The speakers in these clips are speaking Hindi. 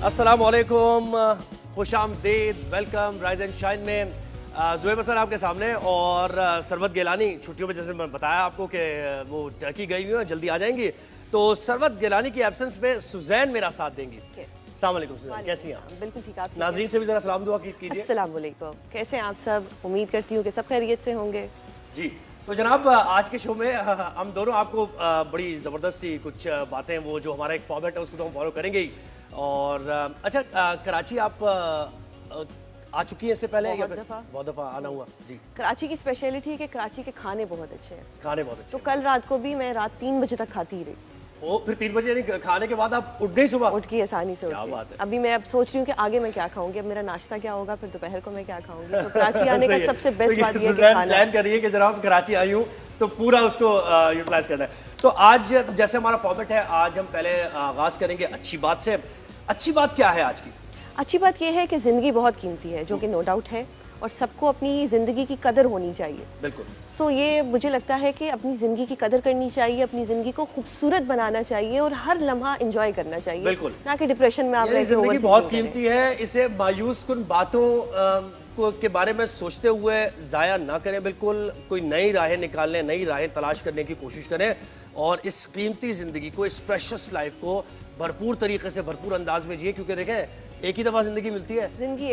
अस्सलामुअलैकुम, खुशामदीद, वेलकम राइज एंड शाइन में ज़ुहैब हसन आपके सामने और सरवत गिलानी छुट्टियों में, जैसे मैंने बताया आपको कि वो टर्की गई हुई है, जल्दी आ जाएंगी। तो सरवत गिलानी की एब्सेंस में सुजैन मेरा साथ देंगी। अस्सलाम वालेकुम सुजैन, कैसी हैं आप? बिल्कुल ठीक, आप नाज़रीन से भी ज़रा सलाम दुआ कीजिए। अस्सलाम वालेकुम, कैसे हैं आप सब? उम्मीद करती हूँ कि सब खैरियत से होंगे। जी, तो जनाब आज के शो में हम दोनों आपको बड़ी ज़बरदस्त सी कुछ बातें, वो जो हमारा एक फॉर्मेट है उसको तो हम फॉलो करेंगे ही। और अच्छा, कराची आप आ चुकी है इससे पहले या फिर बहुत दफ़ा आना हुआ? जी, कराची की स्पेशलिटी है कि कराची के खाने बहुत अच्छे हैं। खाने बहुत अच्छे। तो कल रात को भी मैं रात 3 बजे तक खाती ही रही। ओ, फिर 3 बजे यानी खाने के बाद आप उठ गई सुबह? उठ की आसानी से। क्या बात है। अभी मैं अब सोच रही हूँ कि आगे मैं क्या खाऊंगी, अब मेरा नाश्ता क्या होगा, फिर दोपहर को मैं क्या खाऊंगी। तो कराची आने का सबसे बेस्ट बात ये है कि खाना प्लान कर रही है कि जनाब कराची आई हूँ तो पूरा उसको यूटिलाइज करना है। तो आज जैसे हमारा फॉर्मेट है, आज हम पहले आगाज करेंगे अच्छी बात से। अच्छी बात क्या है आज की? अच्छी बात यह है कि ज़िंदगी बहुत कीमती है, जो कि नो डाउट है, और सबको अपनी ज़िंदगी की कदर होनी चाहिए। बिल्कुल। सो ये मुझे लगता है कि अपनी ज़िंदगी की कदर करनी चाहिए, अपनी ज़िंदगी को खूबसूरत बनाना चाहिए और हर लम्हा एंजॉय करना चाहिए। बिल्कुल। ना कि डिप्रेशन में आप रह के ज़िंदगी बहुत कीमती है, इसे मायूस कुन बातों के बारे में सोचते हुए ज़ाया ना करें। बिल्कुल कोई नई राहें निकालने, नई राहें तलाश करने की कोशिश करें और इस कीमती ज़िंदगी को, इस प्रेशियस लाइफ को भरपूर तरीके से, भरपूर अंदाज में जिए। क्योंकि देखें, एक ही दफ़ा ज़िंदगी मिलती है,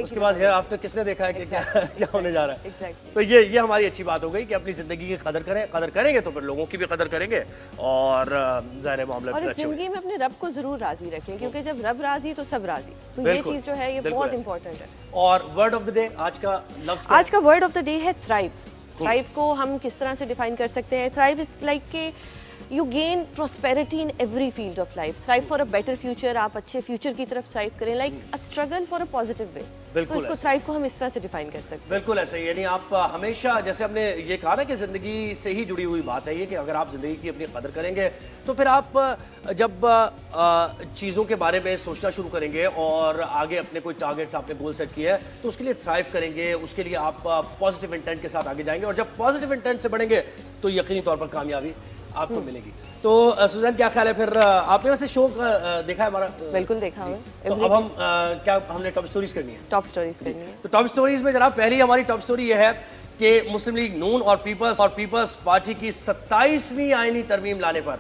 उसके बाद हेयर आफ्टर किसने देखा है कि क्या होने जा रहा है। तो ये हमारी अच्छी बात हो गई कि अपनी ज़िंदगी की कदर करें। कदर करेंगे तो फिर लोगों की भी कदर करेंगे और ज़ाहिर मामला और ज़िंदगी में अपने रब को ज़रूर राज़ी रखें, क्योंकि जब रब राज़ी तो सब राज़ी। तो ये चीज़ जो है ये बहुत इंपॉर्टेंट है। और वर्ड ऑफ द डे आज का लफ्ज़, आज का वर्ड ऑफ द डे है थ्राइव। थ्राइव को हम किस तरह से डिफाइन कर सकते हैं? थ्राइव इज लाइक के you gain prosperity in every field of life. Thrive for a better future, आप अच्छे फ्यूचर की तरफ थ्राइव करें, like a struggle for a positive way. तो इसको थ्राइव को हम इस तरह से डिफाइन कर सकते हैं। बिल्कुल ऐसे ही, यानी आप हमेशा, जैसे हमने ये कहा ना कि ज़िंदगी से ही जुड़ी हुई बात है ये, कि अगर आप ज़िंदगी की अपनी कदर करेंगे तो फिर आप जब चीज़ों के बारे में सोचना शुरू करेंगे और आगे अपने कोई टारगेट्स, आपने गोल सेट किया है तो उसके लिए थ्राइव करेंगे, उसके लिए आप पॉजिटिव इंटेंट के साथ आगे जाएंगे और जब पॉजिटिव इंटेंट से बढ़ेंगे तो यकीनी तौर पर कामयाबी आपको मिलेगी। तो सुजैन, क्या ख्याल है फिर? आपने वैसे शो देखा है हमारा? बिल्कुल देखा है। तो अब हम क्या हमने टॉप स्टोरीज करनी है? टॉप स्टोरीज करनी है। तो टॉप स्टोरीज में जनाब पहली हमारी टॉप स्टोरी ये है कि मुस्लिम लीग नून और पीपल्स पार्टी की 27वीं आईनी तरमीम लाने पर,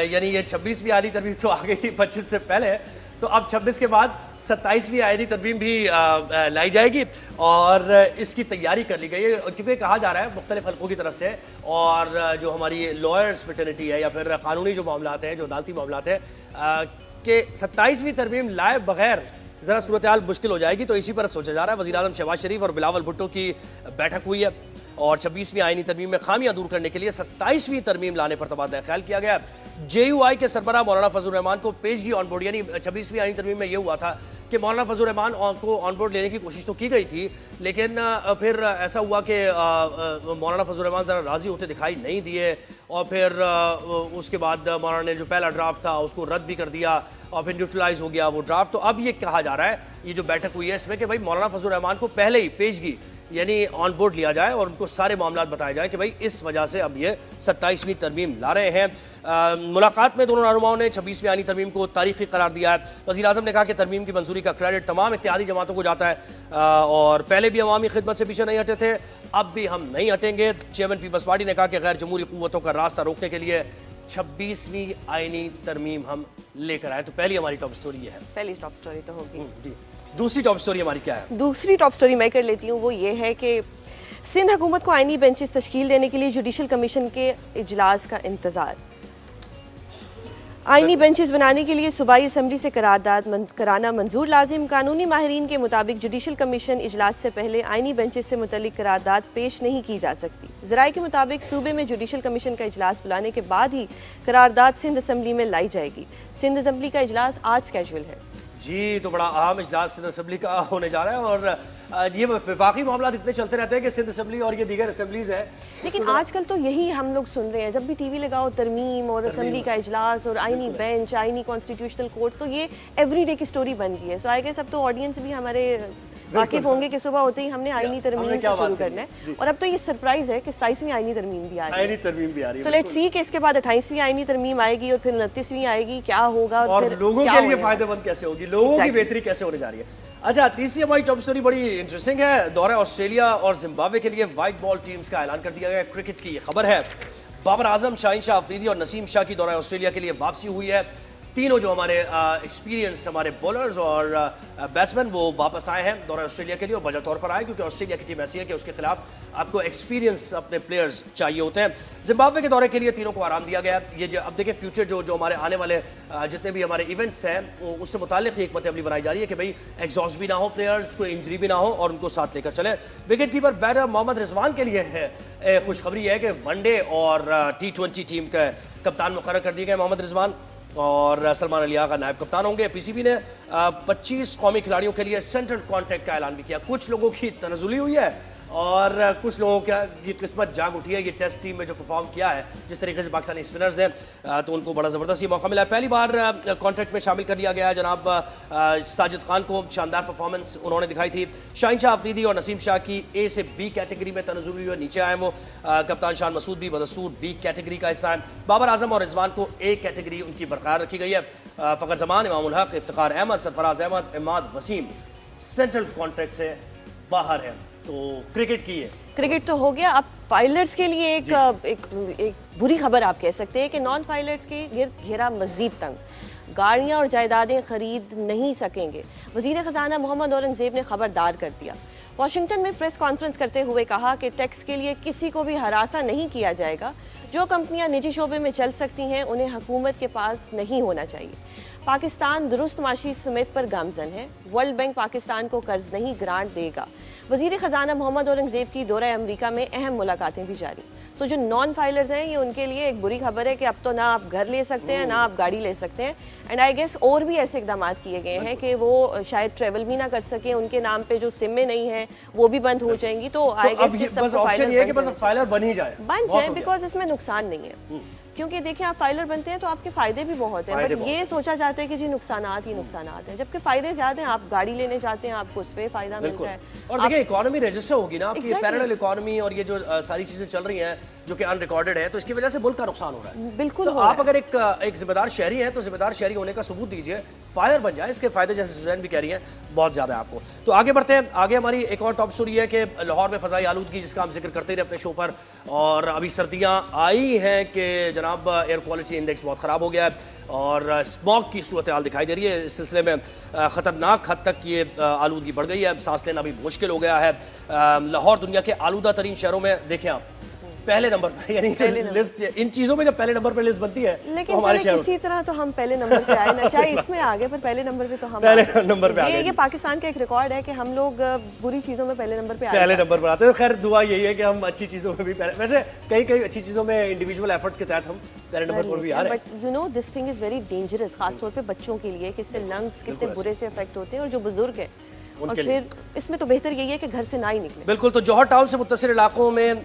यानी ये 26वीं आईनी तरमीम तो आ गई थी 25 से पहले, तो अब 26 के बाद 27वीं आईनी तरमीम भी लाई जाएगी और इसकी तैयारी कर ली गई है। क्योंकि कहा जा रहा है मुख्तलिफ हल्कों की तरफ से, और जो हमारी लॉयर्स फ्रेटर्निटी है या फिर कानूनी जो मामलात हैं, जो अदालती मामलात हैं, कि 27वीं तरमीम लाए बगैर ज़रा सूरत हाल मुश्किल हो जाएगी। तो इसी पर सोचा जा रहा है। वज़ीर-ए-आज़म शहबाज शरीफ और बिलावल भुट्टो की बैठक हुई है और 26वीं आईनी तरमीम में खामियां दूर करने के लिए 27वीं तरमीम लाने पर तबादला ख्याल किया गया। JUI के सरबराह मौलाना फजल रहमान को पेशगी ऑन बोर्ड, यानी 26वीं आईनी तरमीम में यह हुआ था कि मौलाना फजल रहमान को ऑन बोर्ड लेने की कोशिश तो की गई थी, लेकिन फिर ऐसा हुआ कि मौलाना फजल रहमान ज़रा राज़ी होते दिखाई नहीं दिए और फिर उसके बाद मौलाना ने जो पहला ड्राफ्ट था उसको रद्द भी कर दिया और फिर न्यूट्रलाइज हो गया वो ड्राफ्ट। तो अब ये कहा जा रहा है, ये जो बैठक हुई है इसमें, कि भाई मौलाना फजल रहमान को पहले ही पेशगी यानी ऑन बोर्ड लिया जाए और उनको सारे मामलात बताए जाए कि भाई इस वजह से अब ये 27वीं तरमीम ला रहे हैं। मुलाकात में दोनों रहनुमाओं ने 26वीं आईनी तरमीम को तारीखी करार दिया है। वज़ीर-ए-आज़म ने कहा कि तरमीम की मंजूरी का क्रेडिट तमाम इत्तेहादी जमातों को जाता है और पहले भी अवामी खिदमत से पीछे नहीं हटे थे, अब भी हम नहीं हटेंगे। चेयरमैन पीपल्स पार्टी ने कहा कि गैर जमहूरी क़ुव्वतों का रास्ता रोकने के लिए 26वीं आईनी तरमीम हम लेकर आए। तो पहली हमारी टॉप स्टोरी ये है। पहली टॉप स्टोरी तो होगी जी। दूसरी टॉप स्टोरी हमारी क्या है? दूसरी टॉप स्टोरी मैं कर लेती हूँ। वो ये है कि सिंध हुकूमत को आईनी बेंचेस तश्कील देने के लिए जुडिशल कमीशन के इजलास का इंतज़ार। आईनी बेंचेस बनाने के लिए सूबाई असम्बली से करारदाद कराना मंजूर लाजिम। कानूनी माहिरीन के मुताबिक जुडिशल कमीशन इजलास से पहले आईनी बेंचेस से मुतल्लिक करारदाद पेश नहीं की जा सकती। ज़राए के मुताबिक सूबे में जुडिशल कमीशन का इजलास बुलाने के बाद ही करारदाद सिंध असम्बली में लाई जाएगी। सिंध असम्बली का इजलास आज कैजुअल है। जी, तो बड़ा अहम इजलास सिंध असम्बली का होने जा रहा है और ये वफाकी मामला इतने चलते रहते हैं कि सिंध असम्बली और ये दीगर असम्बलीज है। लेकिन आजकल तो यही हम लोग सुन रहे हैं, जब भी टीवी लगाओ तरमीम और असम्बली का इजलास और आईनी बेंच, आईनी कॉन्स्टिट्यूशनल कोर्ट, तो ये एवरीडे की स्टोरी बन गई है। सो आई गेस अब तो ऑडियंस भी हमारे वाकिफ होंगे कि सुबह होते ही हमने आईनी तरमीम हमने से क्या शुरू बात करी करना जी। है। और अब तो ये सरप्राइज है कि 27वीं आईनी तरमीम भी आ रही है। आईनी तरमीम भी आ रही है। सो लेट्स सी कि इसके बाद 28वीं आईनी तरमीम आएगी और फिर 29वीं आएगी, क्या होगा और फिर लोगों क्या के लिए होने वाला है। फायदेमंद कैसे होगी, लोगों की Exactly. बेहतरी कैसे होने जा रही है। अच्छा, तीसरी हमारी टॉप स्टोरी बड़ी इंटरेस्टिंग है। दौरे ऑस्ट्रेलिया और जिम्बाब्वे के लिए व्हाइट बॉल टीम्स का ऐलान कर दिया गया। क्रिकेट की ये खबर है। बाबर आजम, शाहीन शाह अफरीदी और नसीम शाह की दौरे ऑस्ट्रेलिया के लिए वापसी हुई है। तीनों जो हमारे एक्सपीरियंस हमारे बॉलर्स और बैट्समैन वो वापस आए हैं दौरे ऑस्ट्रेलिया के लिए, और वजह तौर पर आए क्योंकि ऑस्ट्रेलिया की टीम ऐसी है कि उसके खिलाफ आपको एक्सपीरियंस अपने प्लेयर्स चाहिए होते हैं। जिम्बाब्वे के दौरे के लिए तीनों को आराम दिया गया। ये जो अब देखिए फ्यूचर जो हमारे आने वाले जितने भी हमारे इवेंट्स हैं उससे मुतालिक एक हिकमत अमली बनाई जा रही है कि भाई एग्जॉस्ट भी ना हो, प्लेयर्स को इंजरी भी ना हो और उनको साथ लेकर चले। Wicket keeper batter Mohammad Rizwan के लिए है खुशखबरी है कि वनडे और T20 टीम का कप्तान मुकर्रर कर दिए गए मोहम्मद रिजवान, और सलमान अली आगा नायब कप्तान होंगे। पीसीबी ने 25 कौमी खिलाड़ियों के लिए सेंट्रल कॉन्ट्रैक्ट का ऐलान भी किया। कुछ लोगों की तनज़ुली हुई है और कुछ लोगों की किस्मत जाग उठी है। ये टेस्ट टीम में जो परफॉर्म किया है जिस तरीके से पाकिस्तानी स्पिनर्स ने, तो उनको बड़ा ज़बरदस्त ये मौका मिला है। पहली बार कॉन्ट्रैक्ट में शामिल कर लिया गया है जनाब साजिद खान को। शानदार परफॉर्मेंस उन्होंने दिखाई थी। शाहीन शाह अफरीदी और नसीम शाह की ए से बी कैटेगरी में तनज़ुली हुई है, नीचे आए वो। कप्तान शान मसूद भी बदस्तूर बी कैटेगरी का हिस्सा है। बाबर आजम और रिजवान को ए कैटेगरी उनकी बरकरार रखी गई है। फ़खर जमान, इमामुल हक, इफ्तिखार अहमद, सरफराज अहमद, इमाद वसीम सेंट्रल कॉन्ट्रैक्ट से बाहर है। तो क्रिकेट की है, क्रिकेट तो हो गया। अब फाइलर्स के लिए एक बुरी खबर आप कह सकते हैं कि नॉन फाइलर्स के गिर्द घेरा मजीद तंग, गाड़ियां और जायदादें खरीद नहीं सकेंगे। वजीर ख़जाना मोहम्मद औरंगज़ेब ने खबरदार कर दिया। वाशिंगटन में प्रेस कॉन्फ्रेंस करते हुए कहा कि टैक्स के लिए किसी को भी हरासा नहीं किया जाएगा। जो कंपनियां निजी शोबे में चल सकती हैं उन्हें हुकूमत के पास नहीं होना चाहिए। पाकिस्तान दुरुस्त माशी समेत पर गामजन है। वर्ल्ड बैंक पाकिस्तान को कर्ज नहीं ग्रांट देगा। वजीर ख़जाना मोहम्मद औरंगज़ेब की दौरा अमरीका में अहम मुलाकातें भी जारी। तो जो नॉन फाइलर्स हैं ये उनके लिए एक बुरी खबर है कि अब तो ना आप घर ले सकते हैं ना आप गाड़ी ले सकते हैं। एंड आई गेस और भी ऐसे इकदाम किए गए हैं कि वो शायद ट्रेवल भी ना कर सकें, उनके नाम पे जो सिमें नहीं हैं वो भी बंद हो जाएंगी। तो आई अब गेस बस ऑप्शन ये है कि बस फाइलर बन ही जाए, बन जाए, बिकॉज इसमें नुकसान नहीं है। क्योंकि देखिए आप फाइलर बनते हैं तो आपके फायदे भी बहुत हैं, बट ये सोचा जाता है कि जी नुकसानात ही नुकसानात हैं, जबकि फायदे ज्यादा हैं। आप गाड़ी लेने जाते हैं आपको उस पर फायदा मिलता है। और देखिए इकोनॉमी रजिस्टर होगी ना आपकी, पैरेलल इकोनॉमी और ये जो सारी चीजें चल रही हैं जो कि अनरिकॉर्डेड है, तो इसकी वजह से मुल्क का नुकसान हो रहा है। बिल्कुल तो हो रहा आप अगर एक जिम्मेदार शहरी हैं तो जिम्मेदार शहरी होने का सबूत दीजिए, फायर बन जाए। इसके फायदे जैसे सुजैन भी कह रही हैं बहुत ज्यादा है आपको। तो आगे बढ़ते हैं। आगे हमारी एक और टॉप स्टोरी है कि लाहौर में फजाई आलूदगी, जिसका हम जिक्र करते रहे अपने शो पर, और अभी सर्दियां आई हैं कि जनाब एयर क्वालिटी इंडेक्स बहुत ख़राब हो गया है और स्मॉग की सूरत हाल दिखाई दे रही है। इस सिलसिले में ख़तरनाक हद तक ये आलूदगी बढ़ गई है, सांस लेना भी मुश्किल हो गया है। लाहौर दुनिया के आलूदा तरीन शहरों में देखें आप पहले नंबर पर, यानी लिस्ट इन चीज़ों में जब पहले नंबर पर लिस्ट बनती है लेकिन तो हमारे चले किसी तरह तो हम पहले नंबर पे आए ना, चाहे इसमें आगे पर पहले नंबर पे तो हम पहले नंबर पे आ गए। ये पाकिस्तान का एक रिकॉर्ड है कि हम लोग बुरी चीज़ों में पहले नंबर पे आए। पहले नंबर पर आते हैं। खैर दुआ यही है कि हम अच्छी चीज़ों में भी वैसे कई अच्छी चीज़ों में इंडिविजुअल एफर्ट्स के तहत हम पहले नंबर पर भी आ रहे हैं। But you know this thing is very dangerous, खासतौर पे बच्चों के लिए कि इससे लंग्स कितने बुरे से अफेक्ट होते हैं, और जो बुजुर्ग है और फिर इसमें तो बेहतर यही है कि घर से ना ही निकले। बिल्कुल। तो जौहर टाउन से मुत्तसिर इलाकों में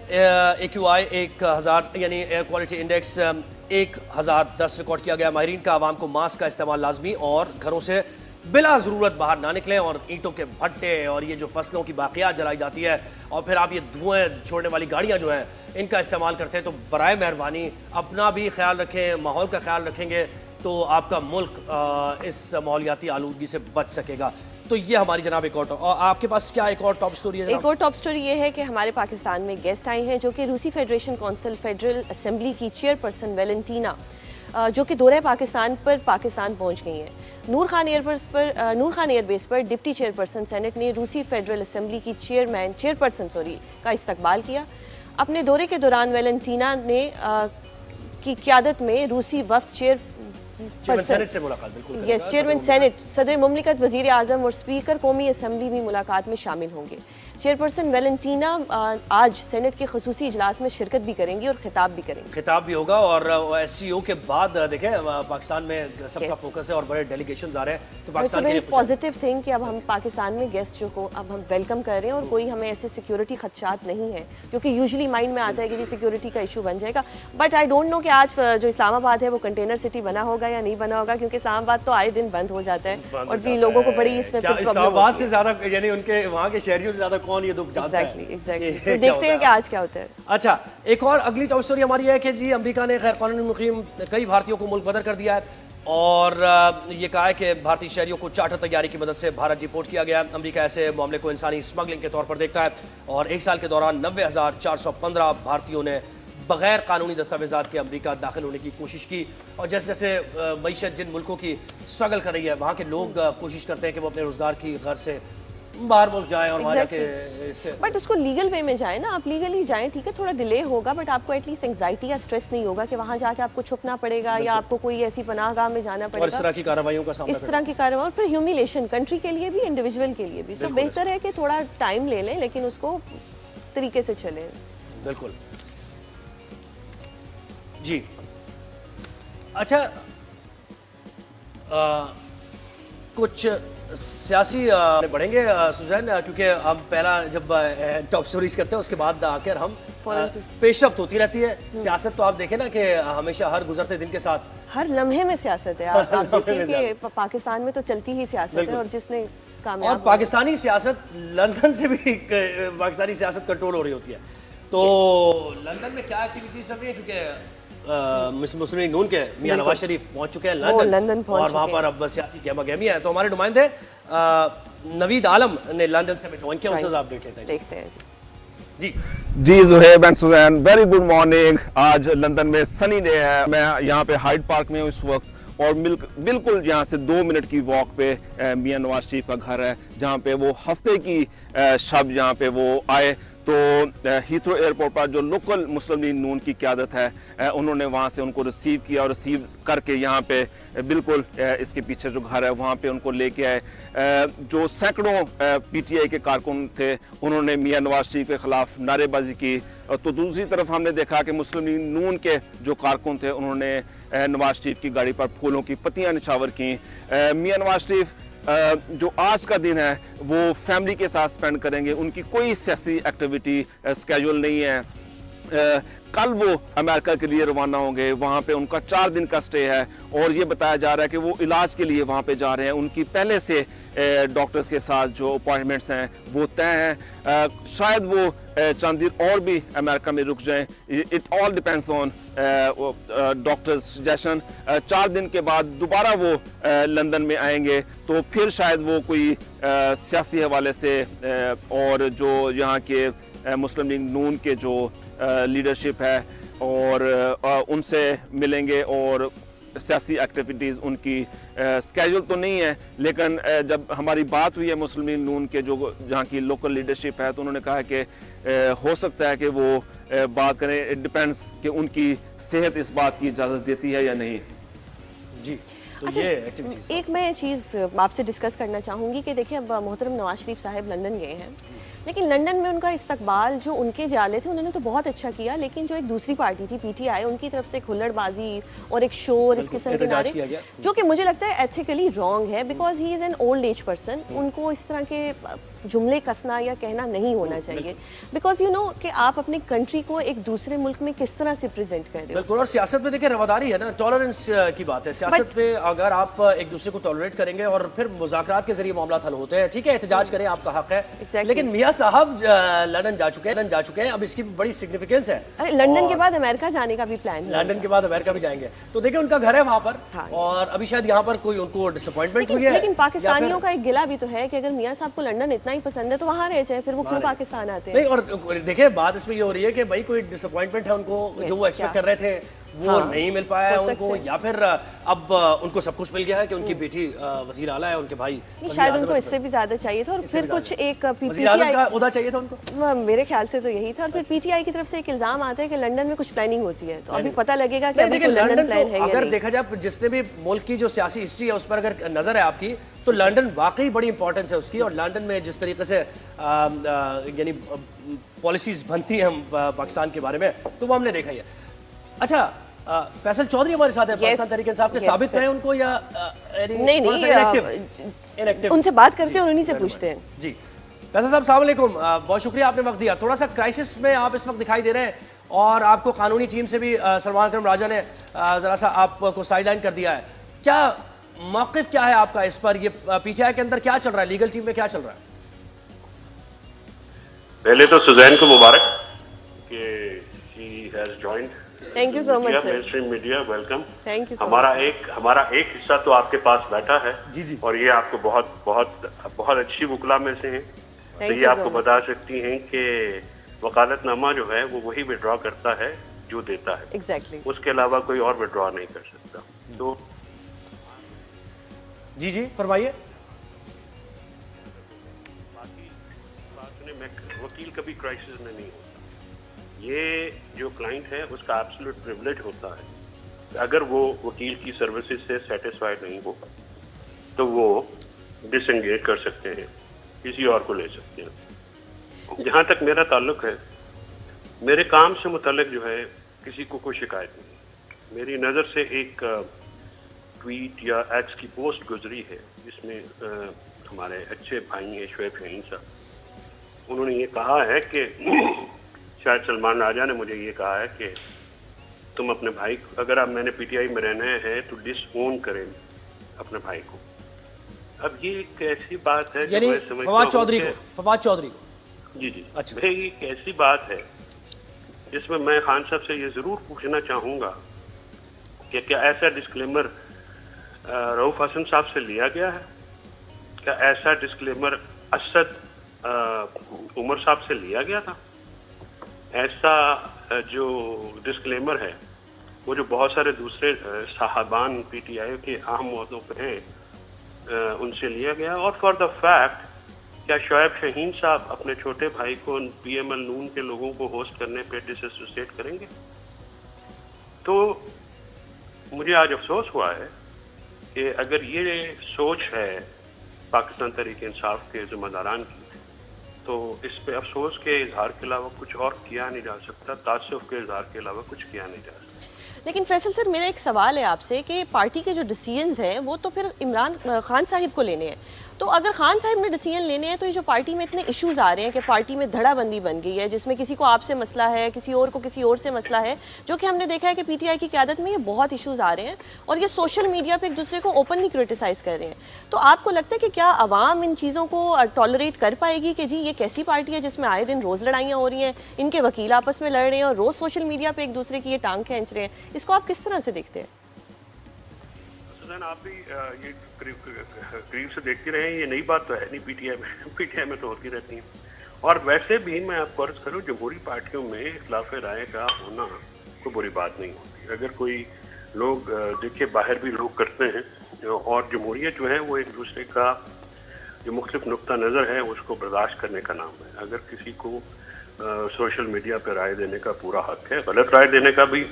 AQI 1000 यानी एयर क्वालिटी इंडेक्स 1010 रिकॉर्ड किया गया। माहिरीन का आवाम को मास्क का इस्तेमाल लाजमी और घरों से बिला ज़रूरत बाहर ना निकलें, और ईंटों के भट्टे और ये जो फसलों की बाक़ियात जलाई जाती है और फिर आप ये धुएँ छोड़ने वाली गाड़ियाँ जो हैं इनका इस्तेमाल करते हैं, तो बराए मेहरबानी अपना भी ख्याल रखें, माहौल का ख्याल रखेंगे तो आपका मुल्क इस माहौलियाती आलूदगी से बच सकेगा। तो ये हमारी जनाब एक और आपके पास क्या एक और टॉप स्टोरी है? एक और टॉप स्टोरी ये है कि हमारे पाकिस्तान में गेस्ट आए हैं जो कि रूसी फेडरेशन काउंसिल फेडरल असेंबली की चेयरपर्सन वैलेंटीना, जो कि दौरे पाकिस्तान पर पाकिस्तान पहुंच गई हैं। नूर खान एयरबेस पर डिप्टी चेयरपर्सन सेनेट ने रूसी फेडरल असेंबली की चेयरपर्सन का इस्तकबाल किया। अपने दौरे के दौरान वैलेंटीना ने की क़यादत में रूसी वफ्द सेनेट से मुलाकात, बिल्कुल चेयरमैन सेनेट, सदर मुमलिकत, वज़ीर आज़म और स्पीकर कौमी असम्बली भी मुलाकात में शामिल होंगे। चेयरपर्सन वेलेंटीना आज सेनेट के खसूसी इजलास में शिरकत भी करेंगी और खिताब भी करेंगी। खिताब भी होगा और SCO के बाद देखें पाकिस्तान में सबका Yes. फोकस है और बड़े डेलीगेशन आ रहे हैं तो इट्स पाकिस्तान के वेरी लिए खुश है। पॉजिटिव थिंग कि अब हम पाकिस्तान में गेस्ट जो को अब हम वेलकम कर रहे हैं और कोई हमें ऐसे सिक्योरिटी खदशात नहीं है जो कि यूजुअली माइंड में आता है कि जी सिक्योरिटी का इशू बन जाएगा। बट आई डोंट नो कि आज जो इस्लामाबाद है वो कंटेनर सिटी बना होगा या नहीं बना होगा, क्योंकि इस्लामाबाद तो आए दिन बंद हो जाता है और जी लोगों को बड़ी इसमें क्या प्रॉब्लम इस्लामाबाद से ज्यादा यानी उनके वहाँ के शहरियों से ज्यादा कौन ये दुख जानता है? एग्जैक्टली कि क्या देखते हैं होता कि है। आज क्या होता है। अच्छा, एक और अगली टॉप स्टोरी हमारी है कि जी अमेरिका ने गैर कानूनी मुकीम कई भारतीयों को मुल्क बदर कर दिया है और ये कहा है कि भारतीय शहरियों को चार्टर तैयारी की मदद से भारत डिपोर्ट किया गया है। अमेरिका ऐसे मामले को इंसानी स्मगलिंग के तौर पर देखता है और एक साल के दौरान 90,415 भारतीयों ने बगैर कानूनी दस्तावेजात के अमेरिका दाखिल होने की कोशिश की। और जैसे जैसे मईशत जिन मुल्कों की स्ट्रगल कर रही है वहाँ के लोग कोशिश करते हैं कि वो अपने रोजगार की गर्ज से बाहर मुल्क जाएं और वहाँ जाके बट उसको लीगल वे में जाएं ना, आप लीगली जाएं, ठीक है थोड़ा डिले होगा बट आपको एटलीस्ट एंग्जाइटी या स्ट्रेस नहीं होगा कि वहाँ जाके आपको छुपना पड़ेगा या आपको कोई ऐसी पनाहगाह में जाना और इस पड़ेगा तरह की कार्रवाइयों का सामना इस तरह की कार्रवाई और फिर ह्यूमिलेशन कंट्री के लिए भी इंडिविजुअल के लिए भी। सो बिल्कुल बेहतर है कि थोड़ा टाइम ले लें लेकिन उसको तरीके से चलें। बिल्कुल जी। अच्छा, कुछ सियासी बढ़ेंगे सुजैन, क्योंकि हम पहला जब टॉप स्टोरीज करते हैं उसके बाद आकर हम पेशरफ्त होती रहती है। सियासत तो आप देखें ना कि हमेशा हर गुजरते दिन के साथ हर लम्हे में सियासत है। आप देखिए कि पाकिस्तान में तो चलती ही सियासत है और जिसने कामयाब और पाकिस्तानी सियासत लंदन से भी पाकिस्तानी सियासत कंट्रोल हो रही होती है। तो लंदन में क्या एक्टिविटीज चल रही है, क्योंकि मुस्लिम लीग नून के मियां नवाज शरीफ पहुंच चुके हैं लंदन और वहां पर अब सियासी गहमा गहमी है। तो हमारे नुमाइंदे नवीद आलम ने लंदन से ज्वाइन किया, उनसे अपडेट लेते हैं। देखते हैं जी जी Zuhaib and Suzanne, very good morning. आज लंदन में सनी डे है। मैं यहाँ पे हाइड पार्क में हूँ इस वक्त और बिल्कुल यहाँ से 2 मिनट की वॉक पे मियां नवाज शरीफ का घर है, जहाँ पे वो हफ्ते की शब यहाँ पे वो आए। तो हीथ्रो एयरपोर्ट पर जो लोकल मुस्लिम लीग नून की क़यादत है उन्होंने वहाँ से उनको रिसीव किया और रिसीव करके यहाँ पे बिल्कुल इसके पीछे जो घर है वहाँ पे उनको लेके आए। जो सैकड़ों PTI के कारकुन थे उन्होंने मियां नवाज शरीफ के ख़िलाफ़ नारेबाजी की। तो दूसरी तरफ हमने देखा कि मुस्लिम लीग नून के जो कारकुन थे उन्होंने नवाज शरीफ की गाड़ी पर फूलों की पत्तियाँ निछावर की। मियां नवाज शरीफ जो आज का दिन है वो फैमिली के साथ स्पेंड करेंगे, उनकी कोई सियासी एक्टिविटी स्केड्यूल नहीं है। कल वो अमेरिका के लिए रवाना होंगे, वहाँ पे उनका 4 दिन का स्टे है और ये बताया जा रहा है कि वो इलाज के लिए वहाँ पे जा रहे हैं। उनकी पहले से डॉक्टर्स के साथ जो अपॉइंटमेंट्स हैं वो तय हैं। शायद वो चंद दिन और भी अमेरिका में रुक जाएं। It all depends on doctors suggestion. 4 दिन के बाद दोबारा वो लंदन में आएंगे तो फिर शायद वो कोई सियासी हवाले से और जो यहाँ के मुस्लिम लीग नून के जो लीडरशिप है और उनसे मिलेंगे और सियासी एक्टिविटीज़ उनकी स्केड्यूल तो नहीं है। लेकिन जब हमारी बात हुई है मुस्लिम लीग नून के जो जहाँ की लोकल लीडरशिप है तो उन्होंने कहा कि हो सकता है कि वो बात करें। इट डिपेंड्स कि उनकी सेहत इस बात की इजाज़त देती है या नहीं। जी तो अच्छा, ये एक्टिविटीज एक मैं चीज़ आपसे डिस्कस करना चाहूँगी कि देखिए अब मोहतरम नवाज शरीफ साहब लंदन गए हैं, लेकिन लंदन में उनका इस्तकबाल जो उनके जाले थे उन्होंने तो बहुत अच्छा किया, लेकिन जो एक दूसरी पार्टी थी PTI उनकी तरफ से हुल्लड़बाजी और एक शोर इस किस्म के नारे जो कि मुझे लगता है एथिकली रॉन्ग है because he is an old age person. उनको इस तरह के जुमले कसना या कहना नहीं होना चाहिए बिकॉज यू नो कि आप अपनी कंट्री को एक दूसरे मुल्क में किस तरह से प्रेजेंट कर रहे हो। बिल्कुल, और सियासत में देखिए रवादारी है ना, टॉलरेंस की बात है। सियासत में अगर आप एक दूसरे को टॉलरेट करेंगे और फिर मुज़ाकरात के जरिए मामला हल होते हैं, ठीक है एहतजाज करें, आपका हक है। लेकिन मियां साहब लंदन जा चुके हैं, अब इसकी बड़ी सिग्निफिकेंस है। अरे लंदन के बाद अमेरिका जाने का भी प्लान है। लंदन के बाद अमेरिका भी जाएंगे तो देखिए उनका घर है वहाँ पर और अभी शायद यहाँ पर कोई उनको डिसअपॉइंटमेंट हुई है। लेकिन पाकिस्तानियों का एक गिला भी तो है कि अगर मियां साहब को लंदन इतना ही पसंद है तो वहाँ रह जाए, फिर वो क्यों पाकिस्तान आते हैं? नहीं, और देखिए बात इसमें ये हो रही है कि भाई कोई डिसअपॉइंटमेंट है उनको जो वो एक्सपेक्ट कर रहे थे वो हाँ, नहीं मिल पाया है हो उनको, सकता है। या फिर अब उनको सब कुछ मिल गया है कि उनकी बेटी वजीर आला है, उनके भाई नहीं, वज़ीर शायद आज़म उनको है। इससे भी ज्यादा चाहिए था। और इससे फिर भी कुछ ज्यादा। एक वज़ीर आज़म पीटीआई, का ओहदा चाहिए था उनको। मेरे ख्याल से तो यही था। और फिर पीटीआई की तरफ से एक इल्जाम आता है कि लंदन में कुछ प्लानिंग होती है, तो अभी पता लगेगा कि नहीं, अभी देखिए कोई लंदन लंदन प्लान है तो या अगर नहीं। देखा जाए जिसने भी मुल्क की जो सियासी हिस्ट्री है उस पर अगर नजर है आपकी, तो लंदन वाकई बड़ी इंपॉर्टेंस है उसकी। और लंदन में जिस तरीके से यानी पॉलिसीज बनती हैं पाकिस्तान के बारे में, तो वो हमने देखा ही है। अच्छा, फैसल चौधरी हमारे साथ है, पाकिस्तान तहरीक इंसाफ के yes, साबित sir. हैं उनको या नहीं, इनएक्टिव? उनसे बात करते हैं और उन्हीं से पूछते हैं। जी फैसल साहब, अस्सलाम वालेकुम। बहुत शुक्रिया आपने वक्त दिया। थोड़ा सा क्राइसिस में आप इस वक्त दिखाई दे रहे हैं और आपको कानूनी टीम से भी सलमान अकरम राजा ने ज़रा सा आपको साइडलाइन कर दिया है। क्या मौक़िफ़ क्या है आपका इस पर? ये पीटीआई के अंदर क्या चल रहा है, लीगल टीम में क्या चल रहा है? पहले तो सुजैन को मुबारक कि she has joined Thank you so much, sir. mainstream media, welcome. Thank you so हमारा much, एक हिस्सा तो आपके पास बैठा है जी, जी। और ये आपको बहुत बहुत बहुत अच्छी वकला में से हैं, तो Thank ये you so आपको much, बता सकती हैं कि वकालतनामा जो है वो वही विड्रॉ करता है जो देता है, एग्जैक्टली। उसके अलावा कोई और विड्रॉ नहीं कर सकता। तो जी जी फरमाइए। बाकी बात सुने, मैं वकील कभी क्राइसिस में नहीं होता। ये जो क्लाइंट है उसका एब्सोल्यूट प्रिविलेज होता है। अगर वो वकील की सर्विसेज से सेटिस्फाइड नहीं होगा तो वो डिसएंगेज कर सकते हैं, किसी और को ले सकते हैं। जहाँ तक मेरा ताल्लुक है, मेरे काम से मुतल्लिक जो है किसी को कोई शिकायत नहीं। मेरी नज़र से एक ट्वीट या एक्स की पोस्ट गुजरी है जिसमें हमारे अच्छे भाई हैं शोएब शाहीन साहब, उन्होंने ये कहा है कि शायद सलमान राजा ने मुझे ये कहा है कि तुम अपने भाई, अगर आप मैंने पीटीआई में रहना है तो डिसओन करें अपने भाई को। अब ये एक ऐसी बात है यानी फवाद चौधरी को जी जी अच्छा। भाई, ये एक ऐसी बात है जिसमें मैं खान साहब से ये जरूर पूछना चाहूंगा कि क्या ऐसा डिस्क्लेमर रऊफ हसन साहब से लिया गया है? क्या ऐसा डिस्क्लेमर असद उमर साहब से लिया गया था? ऐसा जो डिस्क्लेमर है वो जो बहुत सारे दूसरे साहबान पीटीआई के अहम मुद्दों पर हैं उनसे लिया गया? और फॉर द फैक्ट, क्या शोएब शाहीन साहब अपने छोटे भाई को पीएमएल नून के लोगों को होस्ट करने पे डिसएसोसिएट करेंगे? तो मुझे आज अफसोस हुआ है कि अगर ये सोच है पाकिस्तान तहरीक इंसाफ के ज़िम्मेदारान की, तो इस पे अफसोस के इजहार के अलावा कुछ और किया नहीं जा सकता, तासुफ के इजहार के अलावा कुछ किया नहीं जा सकता। लेकिन फैसल सर, मेरा एक सवाल है आपसे कि पार्टी के जो डिसीजंस हैं वो तो फिर इमरान खान साहिब को लेने हैं। तो अगर खान साहिब ने डिसीजन लेने हैं तो ये जो पार्टी में इतने इश्यूज आ रहे हैं कि पार्टी में धड़ाबंदी बन गई है, जिसमें किसी को आपसे मसला है, किसी और को किसी और से मसला है, जो कि हमने देखा है कि पीटीआई की क़यादत में ये बहुत इश्यूज आ रहे हैं और ये सोशल मीडिया पे एक दूसरे को ओपनली क्रिटिसाइज कर रहे हैं। तो आपको लगता है कि क्या आवाम इन चीज़ों को टॉलरेट कर पाएगी कि जी ये कैसी पार्टी है जिसमें आए दिन रोज़ लड़ाइयाँ हो रही हैं, इनके वकील आपस में लड़ रहे हैं और रोज़ सोशल मीडिया पर एक दूसरे की ये टांग खींच रहे हैं? इसको आप किस तरह से देखते हैं? आप भी ये करीब से देखते रहे, ये नई बात तो है नहीं पीटीआई में तो होती रहती है। और वैसे भी मैं आपको अर्ज करूँ, जमहूरी पार्टियों में इख्तिलाफ राय का होना कोई बुरी बात नहीं होती। अगर कोई लोग देखिए बाहर भी लोग करते हैं और जमहूरियत जो है वो एक दूसरे का जो मुख्तलिफ नुक्ता नज़र है उसको बर्दाश्त करने का नाम है। अगर किसी को सोशल मीडिया पर राय देने का पूरा हक है, गलत राय देने का भी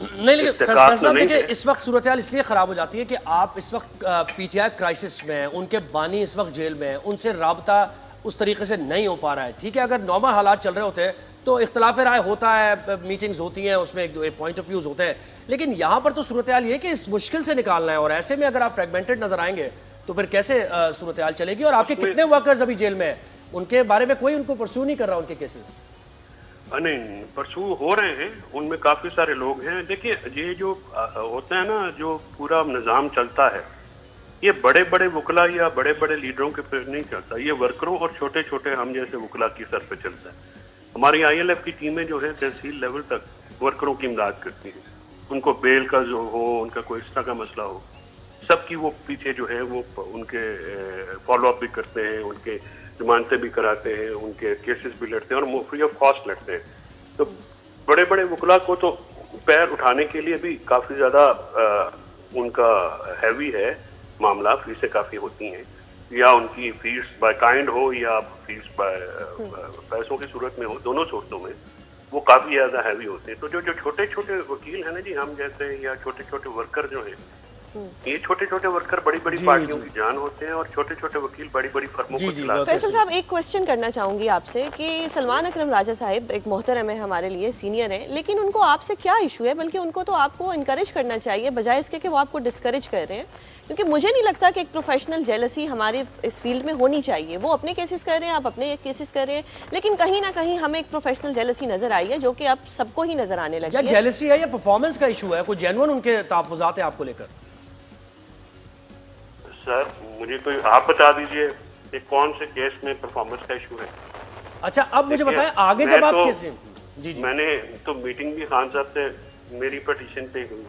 नहीं, लेकिन फैसल साहब देखिए इस वक्त सूरत हाल इसलिए ख़राब हो जाती है कि आप इस वक्त पीटीआई क्राइसिस में हैं, उनके बानी इस वक्त जेल में हैं, उनसे राबता उस तरीके से नहीं हो पा रहा है। ठीक है, अगर नॉर्मल हालात चल रहे होते हैं तो इख्तलाफ राय होता है, मीटिंग्स होती हैं, उसमें एक पॉइंट ऑफ व्यूज़ होते हैं, लेकिन यहाँ पर तो सूरत हाल ये है कि इस मुश्किल से निकालना है और ऐसे में अगर आप फ्रेगमेंटेड नजर आएंगे तो फिर कैसे सूरत हाल चलेगी? और आपके कितने वर्कर्स अभी जेल में हैं, उनके बारे में कोई उनको परस्यू नहीं कर रहा उनके केसेस? नहीं, परसू हो रहे हैं, उनमें काफी सारे लोग हैं। देखिए ये जो होता है ना, जो पूरा निज़ाम चलता है, ये बड़े बड़े वकला या बड़े बड़े लीडरों के पर नहीं चलता, ये वर्करों और छोटे छोटे हम जैसे वकला की सर पे चलता है। हमारी ILF की टीमें जो है तहसील लेवल तक वर्करों की इमदाद करती हैं, उनको बेल का जो हो, उनका कोई इस तरह का मसला हो, सबकी वो पीछे जो है वो उनके फॉलोअप भी करते हैं, उनके जमानतें भी कराते हैं, उनके केसेस भी लड़ते हैं और फ्री ऑफ कॉस्ट लड़ते हैं। तो बड़े बड़े वकला को तो पैर उठाने के लिए भी काफ़ी ज़्यादा उनका हैवी है मामला, फीसें काफ़ी होती हैं, या उनकी फीस बाय काइंड हो या फीस बाय पैसों की सूरत में हो, दोनों सूरतों में वो काफ़ी ज़्यादा हैवी होते हैं। तो जो छोटे छोटे वकील हैं ना जी, हम जैसे, या छोटे छोटे वर्कर जो हैं, ये छोटे छोटे वर्कर बड़ी बड़ी पार्टियों की जान होते हैं, और छोटे छोटे वकील बड़ी बड़ी फर्मों को चलाते हैं। फैसल साहब, एक क्वेश्चन करना चाहूंगी आपसे कि सलमान अकरम राजा साहब एक मोहतरम है, हमारे लिए सीनियर है, लेकिन उनको आपसे क्या इशू है? बल्कि उनको तो आपको इनकरेज करना चाहिए बजाय इसके कि वो आपको डिस्करेज कर रहे हैं, क्योंकि मुझे नहीं लगता कि एक प्रोफेशनल जेलसी हमारे इस फील्ड में होनी चाहिए। वो अपने केसेस कर रहे हैं, आप अपने केसेस कर रहे हैं, लेकिन कहीं ना कहीं हमें एक प्रोफेशनल जेलसी नजर आई है जो कि अब सबको ही नजर आने लगी है। जेलसी है या परफॉर्मेंस का इशू है? कोई जेन्युइन उनके तहफ्फुज़ात है आपको लेकर? सर मुझे कोई आप बता दीजिए कि कौन से केस में परफॉर्मेंस का इशू है। अच्छा, अब मुझे बताएं आगे जब आप केस जी मैंने तो मीटिंग भी खान साहब से मेरी पटिशन पे हुई,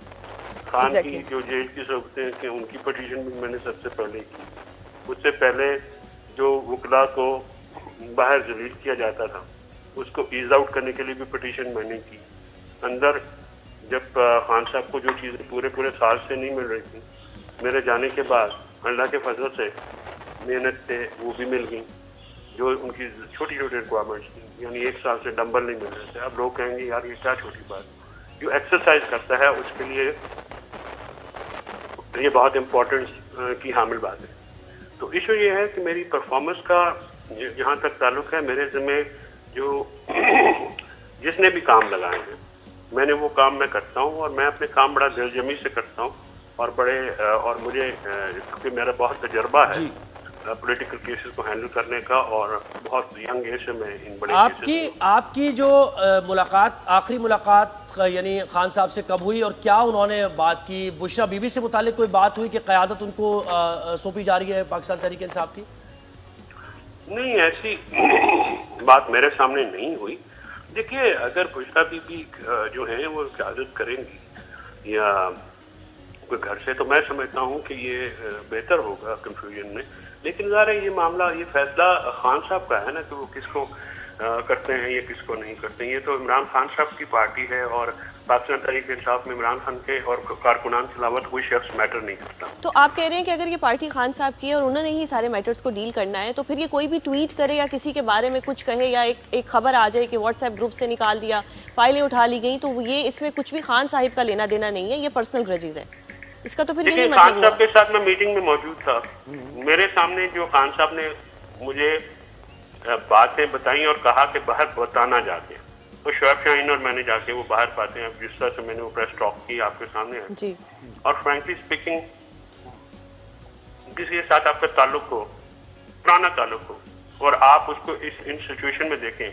खान की जो जेल की सहूलतें कि उनकी पटिशन भी मैंने सबसे पहले की। उससे पहले जो वकला को बाहर जलील किया जाता था उसको ईज आउट करने के लिए भी पटिशन मैंने की। अंदर जब खान साहब को जो चीज़ें पूरे साल से नहीं मिल रही थी, मेरे जाने के बाद अल्लाह के फजल से मेहनत से वो भी मिल गई, जो उनकी छोटी छोटी रिक्वायरमेंट्स थी। यानी 1 साल से डंबल नहीं मिल रहे थे। अब लोग कहेंगे यार ये क्या छोटी बात, जो एक्सरसाइज करता है उसके लिए ये बहुत इम्पोर्टेंस की हामिल बात है। तो इशू ये है कि मेरी परफॉर्मेंस का जहाँ तक ताल्लुक है, मेरे ज़िम्मे जो जिसने भी काम लगाए हैं, मैंने वो काम मैं करता हूँ, और मैं अपने काम बड़ा दिलजमी से करता हूँ, और और मुझे क्योंकि मेरा बहुत तजर्बा है पॉलिटिकल केसेस को हैंडल करने का, और बहुत यंग एज से मैं इन बड़े आपकी जो मुलाकात, आखिरी मुलाकात यानी खान साहब से कब हुई और क्या उन्होंने बात की? बुशरा बीबी से मुतालिक कोई बात हुई कि क़यादत उनको सौंपी जा रही है पाकिस्तान तहरीक इंसाफ की? नहीं, ऐसी बात मेरे सामने नहीं हुई। देखिए, अगर बुशरा बीबी जो है वो क़यादत करेंगी या कोई घर से, तो मैं समझता हूँ कि ये बेहतर होगा कंफ्यूजन में। लेकिन ज़ाहिर है ये मामला, ये फैसला खान साहब का है ना कि वो किसको करते हैं या किसको नहीं करते हैं। ये तो इमरान खान साहब की पार्टी है, और पाकिस्तान तहरीक इंसाफ में इमरान खान के और कारकुनान के अलावा कोई शख्स मैटर नहीं करता। तो आप कह रहे हैं कि अगर ये पार्टी खान साहब की है और उन्होंने ही सारे मैटर्स को डील करना है, तो फिर ये कोई भी ट्वीट करे या किसी के बारे में कुछ कहे, या एक खबर आ जाए कि व्हाट्सएप ग्रुप से निकाल दिया, फाइलें उठा ली गई, तो ये इसमें कुछ भी खान साहिब का लेना देना नहीं है, ये पर्सनल ग्रजेस है। इसका तो फिर यही मतलब खान साहब के साथ मैं मीटिंग में मौजूद था। मेरे सामने जो खान साहब ने मुझे बातें बताई और कहा कि बाहर बताना जाके, तो शोएब शाहीन और मैंने जाके वो बाहर बातें, अब जिस तरह से मैंने वो प्रेस टॉक की आपके सामने है जी। और फ्रैंकली स्पीकिंग, किसी के साथ आपका ताल्लुक हो, पुराना ताल्लुक हो, और आप उसको इन सिचुएशन में देखें,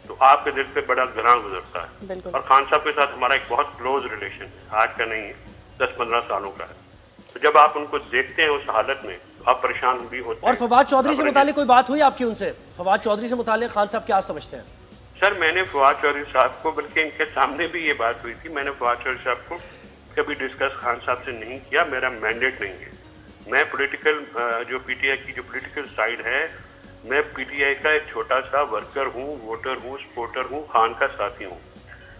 तो आपके दिल पे बड़ा ग्रां गुजरता है। और खान साहब के साथ हमारा एक बहुत क्लोज रिलेशन है, आज का नहीं है, 10-15 सालों का है। तो जब आप उनको देखते हैं उस हालत में, तो आप परेशान भी होते हैं। और फवाद चौधरी से मुतालिक कोई बात हुई आपकी उनसे? फवाद चौधरी से मुतालिक खान साहब क्या समझते हैं? सर, मैंने फवाद चौधरी साहब को, बल्कि इनके सामने भी ये बात हुई थी, मैंने फवाद चौधरी साहब को कभी डिस्कस खान साहब से नहीं किया। मेरा मैंडेट नहीं है। मैं पॉलिटिकल जो पीटीआई की जो पॉलिटिकल साइड है, मैं पीटीआई का एक छोटा सा वर्कर हूँ, वोटर हूँ, सपोर्टर हूँ, खान का साथी हूँ।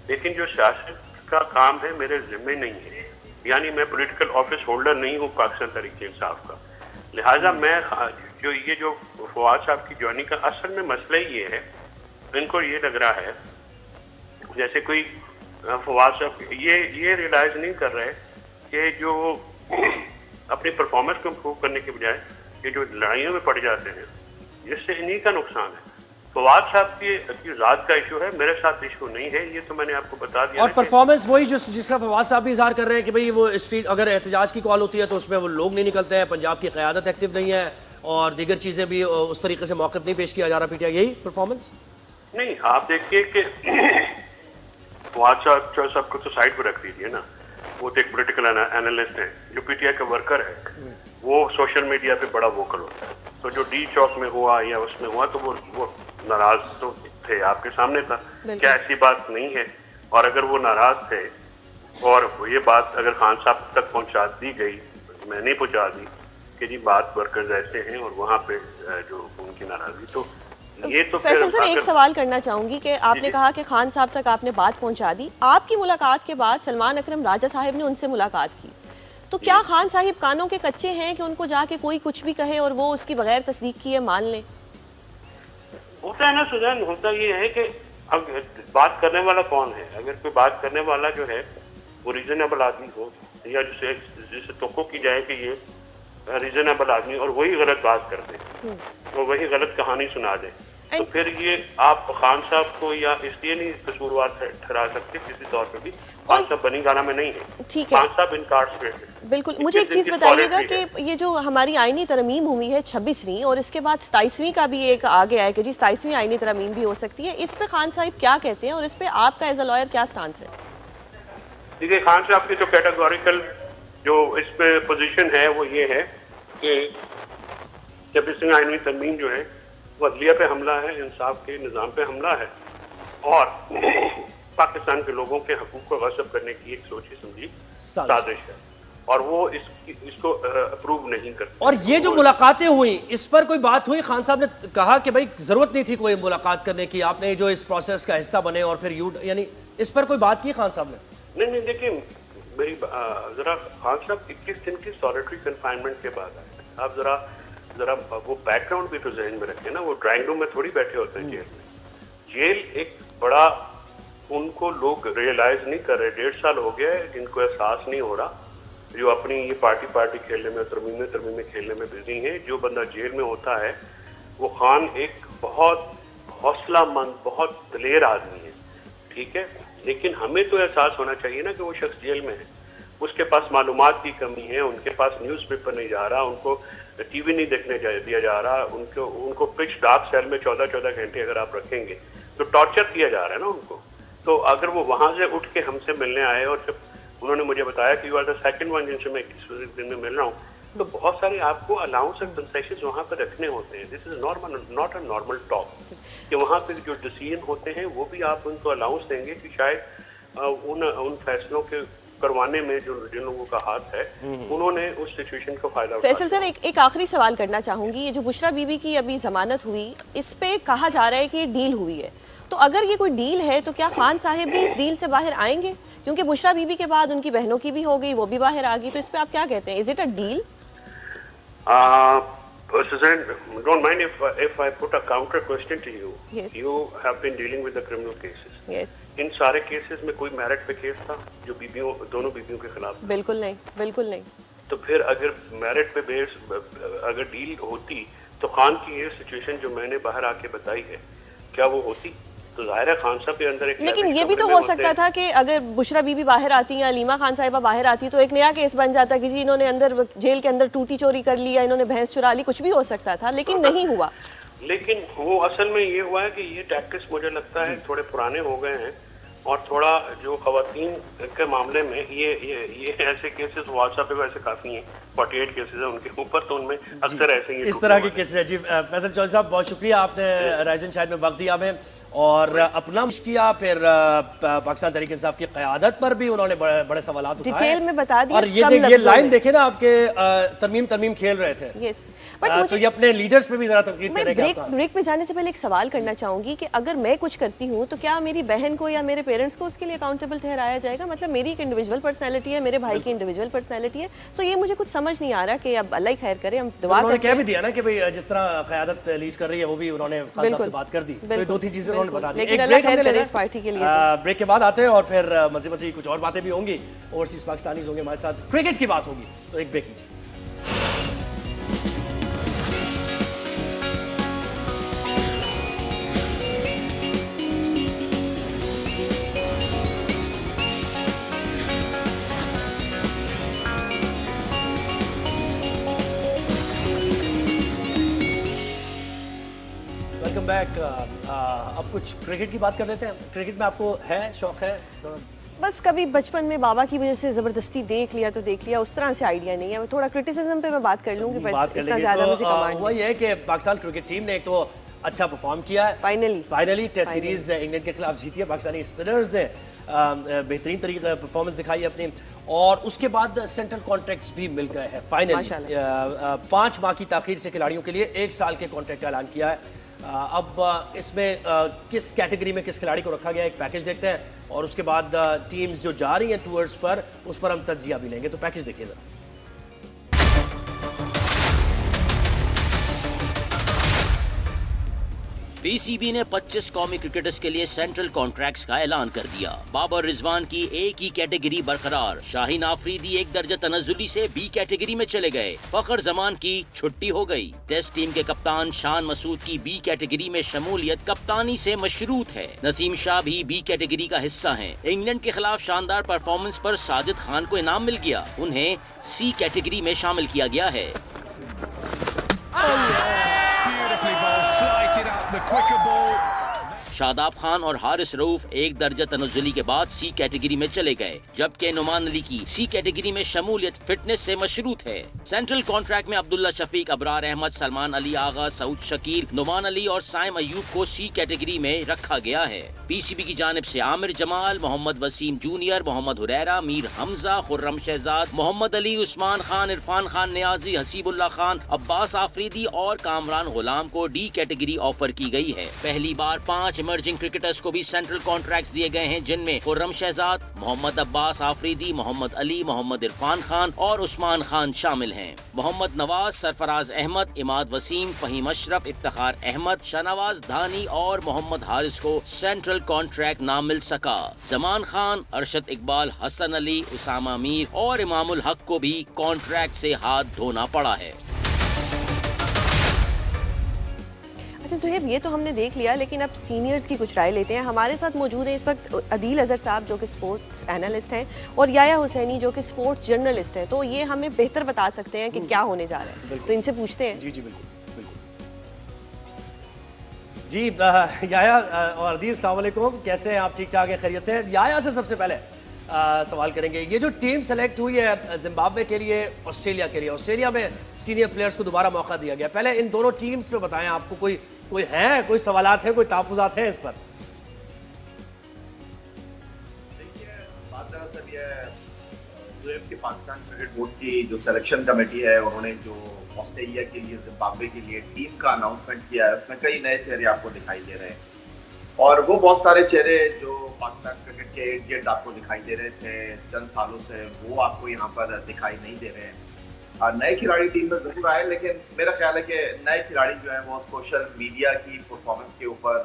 लेकिन जो सियासत का काम है मेरे जिम्मे नहीं है, यानी मैं पॉलिटिकल ऑफिस होल्डर नहीं हूँ पाकिस्तान तहरीक इंसाफ का। लिहाजा मैं जो फवाद साहब की ज्वाइनिंग का असल में मसला ही ये है, इनको ये लग रहा है जैसे कोई फवाद साहब ये रियलाइज नहीं कर रहे कि जो अपनी परफॉर्मेंस को इम्प्रूव करने के बजाय ये जो लड़ाइयों में पड़ जाते हैं, जिससे इन्हीं का नुकसान है। फवाद साहब की रात का इशू है, मेरे साथ इशू नहीं है, ये तो मैंने आपको बता दिया। और परफॉर्मेंस वही जिसका फवाद साहब भी इजहार कर रहे हैं कि भाई वो स्ट्रीट, अगर एहतजाज की कॉल होती है तो उसमें वो लोग नहीं निकलते हैं, पंजाब की क़यादत एक्टिव नहीं है, और दीगर चीज़ें भी उस तरीके से मौक़िफ़ नहीं पेश किया जा रहा पीटीआई, यही परफॉर्मेंस? नहीं, आप देखिए कि फवाद साहब को तो साइड पर रख दीजिए ना, वो तो एक पॉलिटिकल एनालिस्ट है। जो पीटीआई का वर्कर है वो सोशल मीडिया पे बड़ा वोकल होता है। तो जो डी चौक में हुआ या उसमें हुआ, तो वो नाराज तो थे, आपके सामने था, क्या ऐसी बात नहीं है? और अगर वो नाराज थे और ये बात अगर खान साहब तक पहुंचा दी गई, मैंने पहुंचा दी कि जी बात वर्कर्स ऐसे हैं और वहाँ पे जो उनकी नाराजगी, तो ये तो फैसल सर, एक अगर- सवाल करना चाहूंगी कि आपने कहा कि खान साहब तक आपने बात पहुंचा दी। आपकी मुलाकात के बाद सलमान अकरम राजा साहब ने उनसे मुलाकात की, तो क्या खान साहिब कानों के कच्चे हैं कि उनको जाके कोई कुछ भी कहे और वो उसकी बगैर तस्दीक किए मान लें? होता है ना सुजैन, होता ये है कि अब बात करने वाला कौन है। अगर कोई बात करने वाला जो है वो रीजनेबल आदमी हो, या जिसे तोको की जाए कि ये रीजनेबल आदमी, और वही गलत बात कर दे और वही गलत कहानी सुना दे, तो फिर ये आप खान साहब को या इसलिए नहीं कसूरवार ठहरा सकते किसी तौर पे भी। खान साहब बनी गाना में नहीं है, ठीक है। खान साहब इनकार्सरेटेड है। बिल्कुल। मुझे एक चीज बताइएगा कि ये जो हमारी आईनी तरमीम हुई है 26वीं, और इसके बाद 27वीं का भी एक आ गया है कि जी 27वीं आईनी तरमीम भी हो सकती है, इस पे खान साहब क्या कहते हैं और इस पे आपका एज अ लॉयर क्या स्टांस है? देखिए, खान साहब की जो कैटेगोरिकल जो इस पे पोजीशन है वो ये है कि 26वीं आईनी तरमीम जो है वो अदलिया पे हमला है, इंसाफ के निज़ाम पे हमला है, और पाकिस्तान के लोगों के हकूक़ को गस्ब करने की एक सोची समझी साजिश है, और वो इसको अप्रूव नहीं करते। और ये जो मुलाकातें हुई, इस पर कोई बात हुई? खान साहब ने कहा कि भाई जरूरत नहीं थी कोई मुलाकात करने की, आपने जो इस प्रोसेस का हिस्सा बने और फिर यानी इस पर कोई बात की खान साहब ने? नहीं, देखिए मेरी जरा खान साहब 21 दिन की सॉलिटरी कन्फाइनमेंट के बाद आए। आप जरा वो बैकग्राउंड भी तो जहन में रखें ना, वो ड्राइंग रूम में थोड़ी बैठे होते हैं जेल में। जेल एक बड़ा, उनको लोग रियलाइज नहीं कर रहे, 1.5 साल हो गया है जिनको एहसास नहीं हो रहा, जो अपनी ये पार्टी खेलने में, तरमीमें खेलने में बिजी हैं। जो बंदा जेल में होता है वो खान एक बहुत हौसलामंद, बहुत दलेर आदमी है, ठीक है, लेकिन हमें तो एहसास होना चाहिए ना कि वो शख्स जेल में है, उसके पास मालूमात की कमी है, उनके पास न्यूज़पेपर नहीं जा रहा, उनको टीवी नहीं देखने दिया जा रहा, उनको पिच डार्क सेल में 14 घंटे अगर आप रखेंगे तो टॉर्चर किया जा रहा है ना उनको। तो अगर वो वहां से उठ के हमसे मिलने आए और जब उन्होंने मुझे बताया कि you are the second one जिनसे मैं 21 दिन में मिल रहा हूँ, तो बहुत सारे आपको अलाउंस एंड कंसेशंस वहाँ पर रखने होते हैं। This is not a normal talk कि वहाँ पे जो डिसीजन होते हैं वो भी आप उनको अलाउंस देंगे कि शायद उन फैसलों के करवाने में जिन लोगों का हाथ है उन्होंने उस सिचुएशन का फायदा उठाया। फैसल सर, एक आखिरी सवाल करना चाहूंगी। ये जो बुशरा बीबी की अभी जमानत हुई, इस पे कहा जा रहा है कि डील हुई है, तो अगर ये कोई डील है तो क्या खान साहिब भी इस डील से बाहर आएंगे? क्योंकि बुशरा बीबी के बाद उनकी बहनों की भी हो गई, वो भी बाहर आ गई, तो इस पे आप क्या कहते हैं? Is it a deal? Suzanne, don't mind if I put a counter question to you. Yes. You have been dealing with the criminal cases. Yes. इन सारे केसेस में कोई मेरिट पे केस था जो दोनों बीबियों के खिलाफ? बिल्कुल नहीं, बिल्कुल नहीं। तो फिर अगर मेरिट पे बेस अगर डील होती तो खान की ये सिचुएशन जो मैंने बाहर आके बताई है, क्या वो होती? तो जाहिर है खान साहब के अंदर एक, लेकिन ये भी तो हो सकता था कि अगर बुशरा बीबी बाहर आती या अलीमा खान साहिबा बाहर आती तो एक नया केस बन जाता कि जी इन्होंने अंदर जेल के अंदर टूटी चोरी कर लिया, इन्होंने भैंस चुरा ली, कुछ भी हो सकता था, लेकिन नहीं हुआ। लेकिन वो असल में ये हुआ है कि ये टैक्टिक्स मुझे लगता है थोड़े पुराने हो गए हैं, और थोड़ा जो खवातीन के मामले में ये ऐसे केसेस व्हाट्सएप पे वैसे काफ़ी हैं, 48 केसेस हैं उनके ऊपर, तो उनमें अक्सर ऐसे ही इस तरह के केसेस है। जी फैसल चौधरी साहब, बहुत शुक्रिया, आपने राइजन शायद में वक्त दिया हमें और अपना किया, फिर पाकिस्तान तहरीक इंसाफ की क़यादत पर भी उन्होंने बड़े सवालात उठाए, डिटेल में बता दिया। और ये लाइन देखे ना आपके तरमीम खेल रहे थे, यस, तो ये अपने लीडर्स पे भी जरा तनकीद मैं करेंगे। ब्रेक पे जाने से पहले एक सवाल करना चाहूंगी कि अगर मैं कुछ करती हूँ तो क्या मेरी बहन को या मेरे पेरेंट्स को उसके लिए अकाउंटेबल ठहराया जाएगा? मतलब मेरी एक इंडिविजुअल पर्सनैलिटी है, मेरे भाई की इंडिविजुअल पर्सनैलिटी है, तो ये मुझे कुछ समझ नहीं आ रहा कि अब अल्लाह खैर करे, हम दुआ उन्होंने करते कह हैं। भी दिया ना कि भाई जिस तरह क़यादत लीड कर रही है वो भी उन्होंने खान साहब से बात कर दी, तो ये 2-3 चीजें उन्होंने बता दी। लेकिन अल्लाह खैर करे इस पार्टी के लिए। ब्रेक के बाद आते हैं और फिर मज़ीद कुछ और बातें भी होंगी, ओवरसीज पाकिस्तानीज़ होंगे हमारे साथ, क्रिकेट की बात होगी, तो एक ब्रेक लीजिए। Welcome back. अब कुछ क्रिकेट की बात कर लेते हैं। क्रिकेट में आपको है शौक है? बस कभी बचपन में बाबा की वजह से जबरदस्ती देख लिया तो देख लिया, उस तरह से आइडिया नहीं है। थोड़ा क्रिटिसिज्म पे मैं बात कर लूंगी, बात कर लेंगे। तो वही है कि पाकिस्तान क्रिकेट टीम ने एक तो अच्छा परफॉर्म किया है, फाइनली टेस्ट सीरीज इंग्लैंड के खिलाफ जीती है। पाकिस्तानी स्पिनर्स ने बेहतरीन तरीके परफॉर्मेंस दिखाई अपनी, और उसके बाद सेंट्रल कॉन्ट्रैक्ट्स भी मिल गए हैं फाइनली। 5 माह की ताखीर से खिलाड़ियों के लिए 1 साल के कॉन्ट्रैक्ट का ऐलान किया है। अब इसमें किस कैटेगरी में किस खिलाड़ी को रखा गया, एक पैकेज देखते हैं और उसके बाद टीम्स जो जा रही हैं टूर्स पर उस पर हम तज्जिया भी लेंगे। तो पैकेज देखिए जरा। पीसीबी ने 25 कौमी क्रिकेटर्स के लिए सेंट्रल कॉन्ट्रैक्ट्स का ऐलान कर दिया। बाबर रिजवान की एक ही कैटेगरी बरकरार, शाहीन आफरीदी एक दर्जा तनजुली से बी कैटेगरी में चले गए, फखर जमान की छुट्टी हो गई। टेस्ट टीम के कप्तान शान मसूद की बी कैटेगरी में शमूलियत कप्तानी से मशरूत है। नसीम शाह भी बी कैटेगरी का हिस्सा हैं। इंग्लैंड के खिलाफ शानदार परफॉर्मेंस पर साजिद खान को इनाम मिल गया, उन्हें सी कैटेगरी में शामिल किया गया है। Beautifully ball, flighted up the quicker ball. Shadab Khan और हारिस रऊफ एक दर्जा तनजुली के बाद सी कैटेगरी में चले गए, जबकि नुमान अली की सी कैटेगरी में शमूलियत फिटनेस से मशरूत है। सेंट्रल कॉन्ट्रैक्ट में अब्दुल्ला शफीक, अबरार अहमद, सलमान अली आगा, सऊद शकील, नुमान अली और साइम अयूब को सी कैटेगरी में रखा गया है। पीसीबी की जानिब से आमिर जमाल, मोहम्मद वसीम जूनियर, मोहम्मद हुरैरा, मीर हमजा, खुर्रम शहजाद, मोहम्मद अली, उस्मान खान, इरफान खान नियाजी, हसीबुल्लाह खान, अब्बास आफरीदी और कामरान गुलाम को डी कैटेगरी ऑफर की गई है। पहली बार 5 इमर्जिंग क्रिकेटर्स को भी सेंट्रल कॉन्ट्रैक्ट्स दिए गए हैं, जिनमें खुर्रम शहजाद, मोहम्मद अब्बास आफरीदी, मोहम्मद अली, मोहम्मद इरफान खान और उस्मान खान शामिल हैं। मोहम्मद नवाज, सरफराज अहमद, इमाद वसीम, फहीम अशरफ, इफ्तिखार अहमद, शाहनवाज धानी और मोहम्मद हारिस को सेंट्रल कॉन्ट्रैक्ट ना मिल सका। जमान खान, अरशद इकबाल, हसन अली, उसामा मीर और इमामुल हक को भी कॉन्ट्रैक्ट से हाथ धोना पड़ा है। अच्छा सुहेब, ये तो हमने देख लिया, लेकिन अब सीनियर्स की कुछ राय लेते हैं। हमारे साथ मौजूद हैं इस वक्त अदील अजहर साहब जो कि स्पोर्ट्स एनालिस्ट हैं और याया हुसैनी जो कि स्पोर्ट्स जर्नलिस्ट हैं। तो ये हमें बेहतर बता सकते हैं कि क्या होने जा रहा है, तो इनसे पूछते हैं। जी जी बिल्कुल बिल्कुल जी। याया और अदील, अस्सलाम वालेकुम, कैसे हैं आप? ठीक ठाक है, खैरियत से? याया से सबसे पहले सवाल करेंगे, ये जो टीम सेलेक्ट हुई है जिम्बाब्वे के लिए, ऑस्ट्रेलिया के लिए, ऑस्ट्रेलिया में सीनियर प्लेयर्स को दोबारा मौका दिया गया, पहले इन दोनों टीम्स पे बताएं, आपको कोई सवालात हैं, कोई तहफ़्फ़ुज़ात हैं इस पर? देखिए, बात दरअसल ये यूएफ की पाकिस्तान क्रिकेट बोर्ड की जो सिलेक्शन कमेटी है, उन्होंने जो ऑस्ट्रेलिया के लिए, जिम्बाब्वे के लिए टीम का अनाउंसमेंट किया है, उसमें कई नए चेहरे आपको दिखाई दे रहे हैं और वो बहुत सारे चेहरे जो पाकिस्तान क्रिकेट के इर्द गिर्द आपको दिखाई दे रहे थे चंद सालों से, वो आपको यहाँ पर दिखाई नहीं दे रहे हैं। नए खिलाड़ी टीम में जरूर आए, लेकिन मेरा ख्याल है कि नए खिलाड़ी जो है वो सोशल मीडिया की परफॉर्मेंस के ऊपर,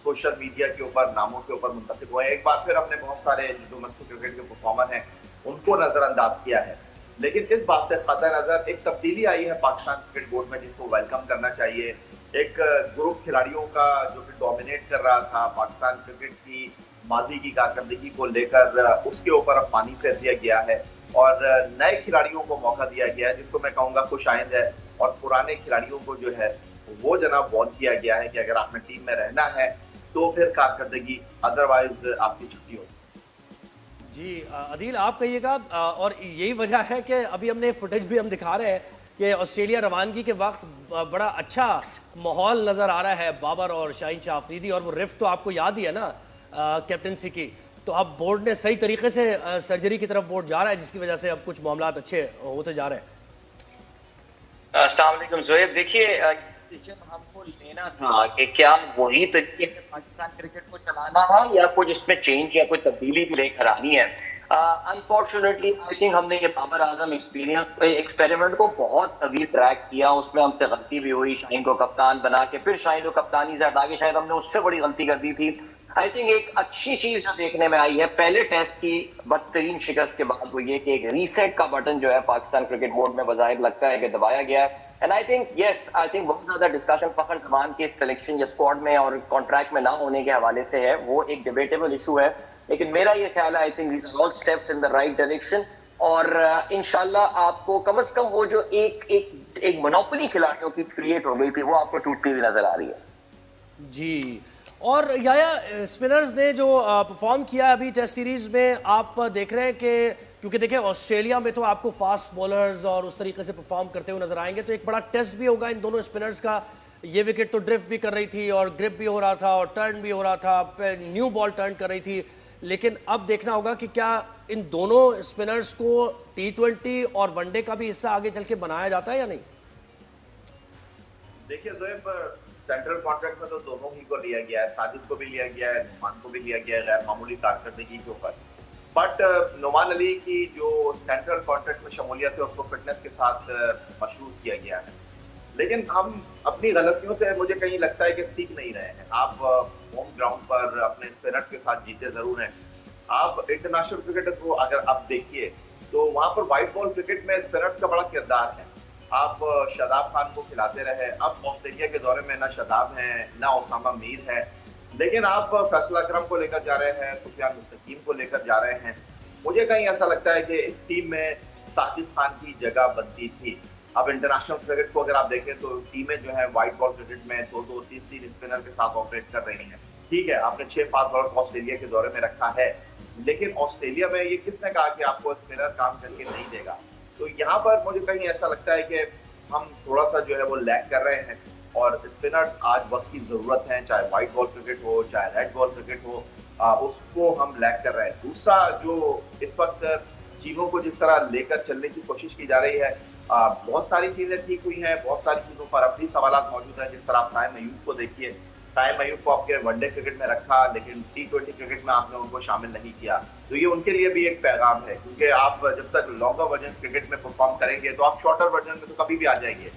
सोशल मीडिया के ऊपर, नामों के ऊपर मुंतखब हुए। एक बार फिर हमने बहुत सारे जो डोमेस्टिक क्रिकेट के परफॉर्मर हैं उनको नजरअंदाज किया है, लेकिन इस बात से कतई नजर एक तब्दीली आई है पाकिस्तान क्रिकेट बोर्ड में, जिसको वेलकम करना चाहिए। एक ग्रुप खिलाड़ियों का जो कि डोमिनेट कर रहा था पाकिस्तान क्रिकेट की माजी की कारकर्दगी को लेकर, उसके ऊपर अब पानी फेर दिया गया है और नए खिलाड़ियों को मौका दिया गया है, जिसको मैं कहूँगा खुशाइंद है। और पुराने खिलाड़ियों को जो है वो जनाब वार्न किया गया है कि अगर आपने टीम में रहना है तो फिर कारकर्दगी, अदरवाइज आपकी छुट्टी होगी। जी अदील, आप कहिएगा। और यही वजह है कि अभी हमने फुटेज भी हम दिखा रहे हैं कि ऑस्ट्रेलिया रवानगी के वक्त बड़ा अच्छा माहौल नज़र आ रहा है बाबर और शाहीन शाह अफरीदी, और वो रिफ्ट तो आपको याद ही है ना कैप्टनसी की। तो अब बोर्ड ने सही तरीके से सर्जरी की तरफ बोर्ड जा रहा है, जिसकी वजह से अब कुछ मामला अच्छे होते जा रहे हैं। अस्सलाम वालेकुम ज़ोएब, देखिए डिसीजन हमको लेना था कि क्या वही तरीके से पाकिस्तान क्रिकेट को चलाना है या कुछ इसमें चेंज या कोई तब्दीली भी लेकर आनी है। अनफॉर्चुनेटली आई थिंक हमने ये बाबर आजम एक्सपेरिमेंट को बहुत तवील ट्रैक किया, उसमें हमसे गलती भी हुई। शाहीन को कप्तान बना के फिर शाहीन को कप्तानी से हटा के शायद हमने उससे बड़ी गलती कर दी थी। आई थिंक एक अच्छी चीज जो देखने में आई है पहले टेस्ट की बदतरीन शिकस्त के बाद, वो ये कि एक रीसेट का बटन जो है पाकिस्तान क्रिकेट बोर्ड में बज़ाहिर लगता है कि दबाया गया है। And I think I think बहुत ज्यादा डिस्कशन फखर जमान के सिलेक्शन या स्क्वाड में और कॉन्ट्रैक्ट में ना होने के हवाले से है, वो एक डिबेटेबल इशू है। लेकिन मेरा ये ख्याल है I think these are all steps in the right direction और इंशाल्लाह आपको कम से कम वो जो एक मोनोपोली खिलाड़ियों की क्रिएट हो गई थी वो आपको टूटती हुई नजर आ रही है। जी, और याया स्पिनर्स ने जो परफॉर्म किया अभी टेस्ट सीरीज में, आप देख रहे हैं कि क्योंकि देखिए ऑस्ट्रेलिया में तो आपको फास्ट बॉलर्स और उस तरीके से परफॉर्म करते हुए नजर आएंगे, तो एक बड़ा टेस्ट भी होगा इन दोनों स्पिनर्स का। ये विकेट तो ड्रिफ्ट भी कर रही थी और ग्रिप भी हो रहा था और टर्न भी हो रहा था, न्यू बॉल टर्न कर रही थी, लेकिन अब देखना होगा कि क्या इन दोनों स्पिनर्स को T20 और वनडे का भी हिस्सा आगे चल के बनाया जाता है या नहीं। देखिए ज़ोएब, सेंट्रल कॉन्ट्रैक्ट में तो दोनों ही को लिया गया है, साजिद को भी लिया गया है, नुमान को भी लिया गया है गैर मामूली कारकर्दगी के ऊपर। बट नुमान अली की जो सेंट्रल कॉन्ट्रैक्ट में शमूलियत है उसको फिटनेस के साथ मशरूत किया गया है। लेकिन हम अपनी गलतियों से मुझे कहीं लगता है कि सीख नहीं रहे हैं। आप होम ग्राउंड पर अपने स्पिनर्स के साथ जीते जरूर हैं। आप इंटरनेशनल क्रिकेट को अगर आप देखिए तो वहां पर व्हाइट बॉल क्रिकेट में स्पिनर्स का बड़ा किरदार है। आप शादाब खान को खिलाते रहे, अब ऑस्ट्रेलिया के दौरे में ना शादाब है ना ओसामा मीर है, लेकिन आप फैसल अकरम को लेकर जा रहे हैं, सुफियान मुस्तकीम को लेकर जा रहे हैं। मुझे कहीं ऐसा लगता है कि इस टीम में साजिद खान की जगह बनती थी। अब इंटरनेशनल क्रिकेट को अगर आप देखें तो टीमें जो है व्हाइट बॉल क्रिकेट में 2-2, 3-3 स्पिनर के साथ ऑपरेट कर रही हैं। ठीक है, आपने 6 फास्ट बॉलर को ऑस्ट्रेलिया के दौरे में रखा है, लेकिन ऑस्ट्रेलिया में ये किसने कहा कि आपको स्पिनर काम करके नहीं देगा? तो यहाँ पर मुझे कहीं ऐसा लगता है कि हम थोड़ा सा जो है वो लैग कर रहे हैं और स्पिनर आज वक्त की जरूरत है, चाहे व्हाइट बॉल क्रिकेट हो चाहे रेड बॉल क्रिकेट हो, उसको हम लैग कर रहे हैं। दूसरा जो इस वक्त चीजों को जिस तरह लेकर चलने की कोशिश की जा रही है, बहुत सारी चीजें ठीक हुई हैं, बहुत सारी चीजों पर अब भी सवाल मौजूद हैं। जिस तरह आप ताइम अयूब को देखिए, ताइम अयूब को आपके वनडे क्रिकेट में रखा लेकिन T20 क्रिकेट में आपने उनको शामिल नहीं किया, तो ये उनके लिए भी एक पैगाम है, क्योंकि आप जब तक लॉन्गर वर्जन क्रिकेट में परफॉर्म करेंगे तो आप शॉर्टर वर्जन में तो कभी भी आ जाएंगे।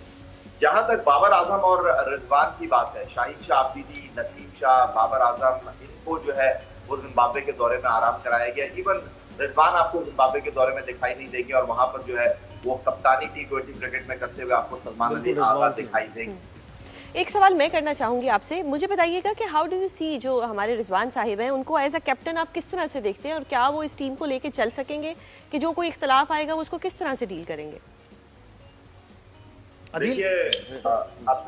जहां तक बाबर आजम और रिजवान की बात है, शाहिद शाह आफरीदी, नसीम शाह, बाबर आजम, इनको जो है वो जिम्बाब्वे के दौरे में आराम कराया गया। इवन रिजवान आपको जिम्बाब्वे के दौरे में दिखाई नहीं देंगे और वहां पर जो है वो कप्तानी T20 क्रिकेट में करते हुए आपको सलमान अली आजाद दिखाई देंगे। एक सवाल मैं करना चाहूंगी आपसे, मुझे बताइएगा कि हाउ डू यू सी जो हमारे रिजवान साहिब हैं उनको एज अ कैप्टन आप किस तरह से देखते हैं और क्या वो इस टीम को लेके चल सकेंगे कि जो कोई इख्तलाफ आएगा वो उसको किस तरह से डील करेंगे? देखिए आप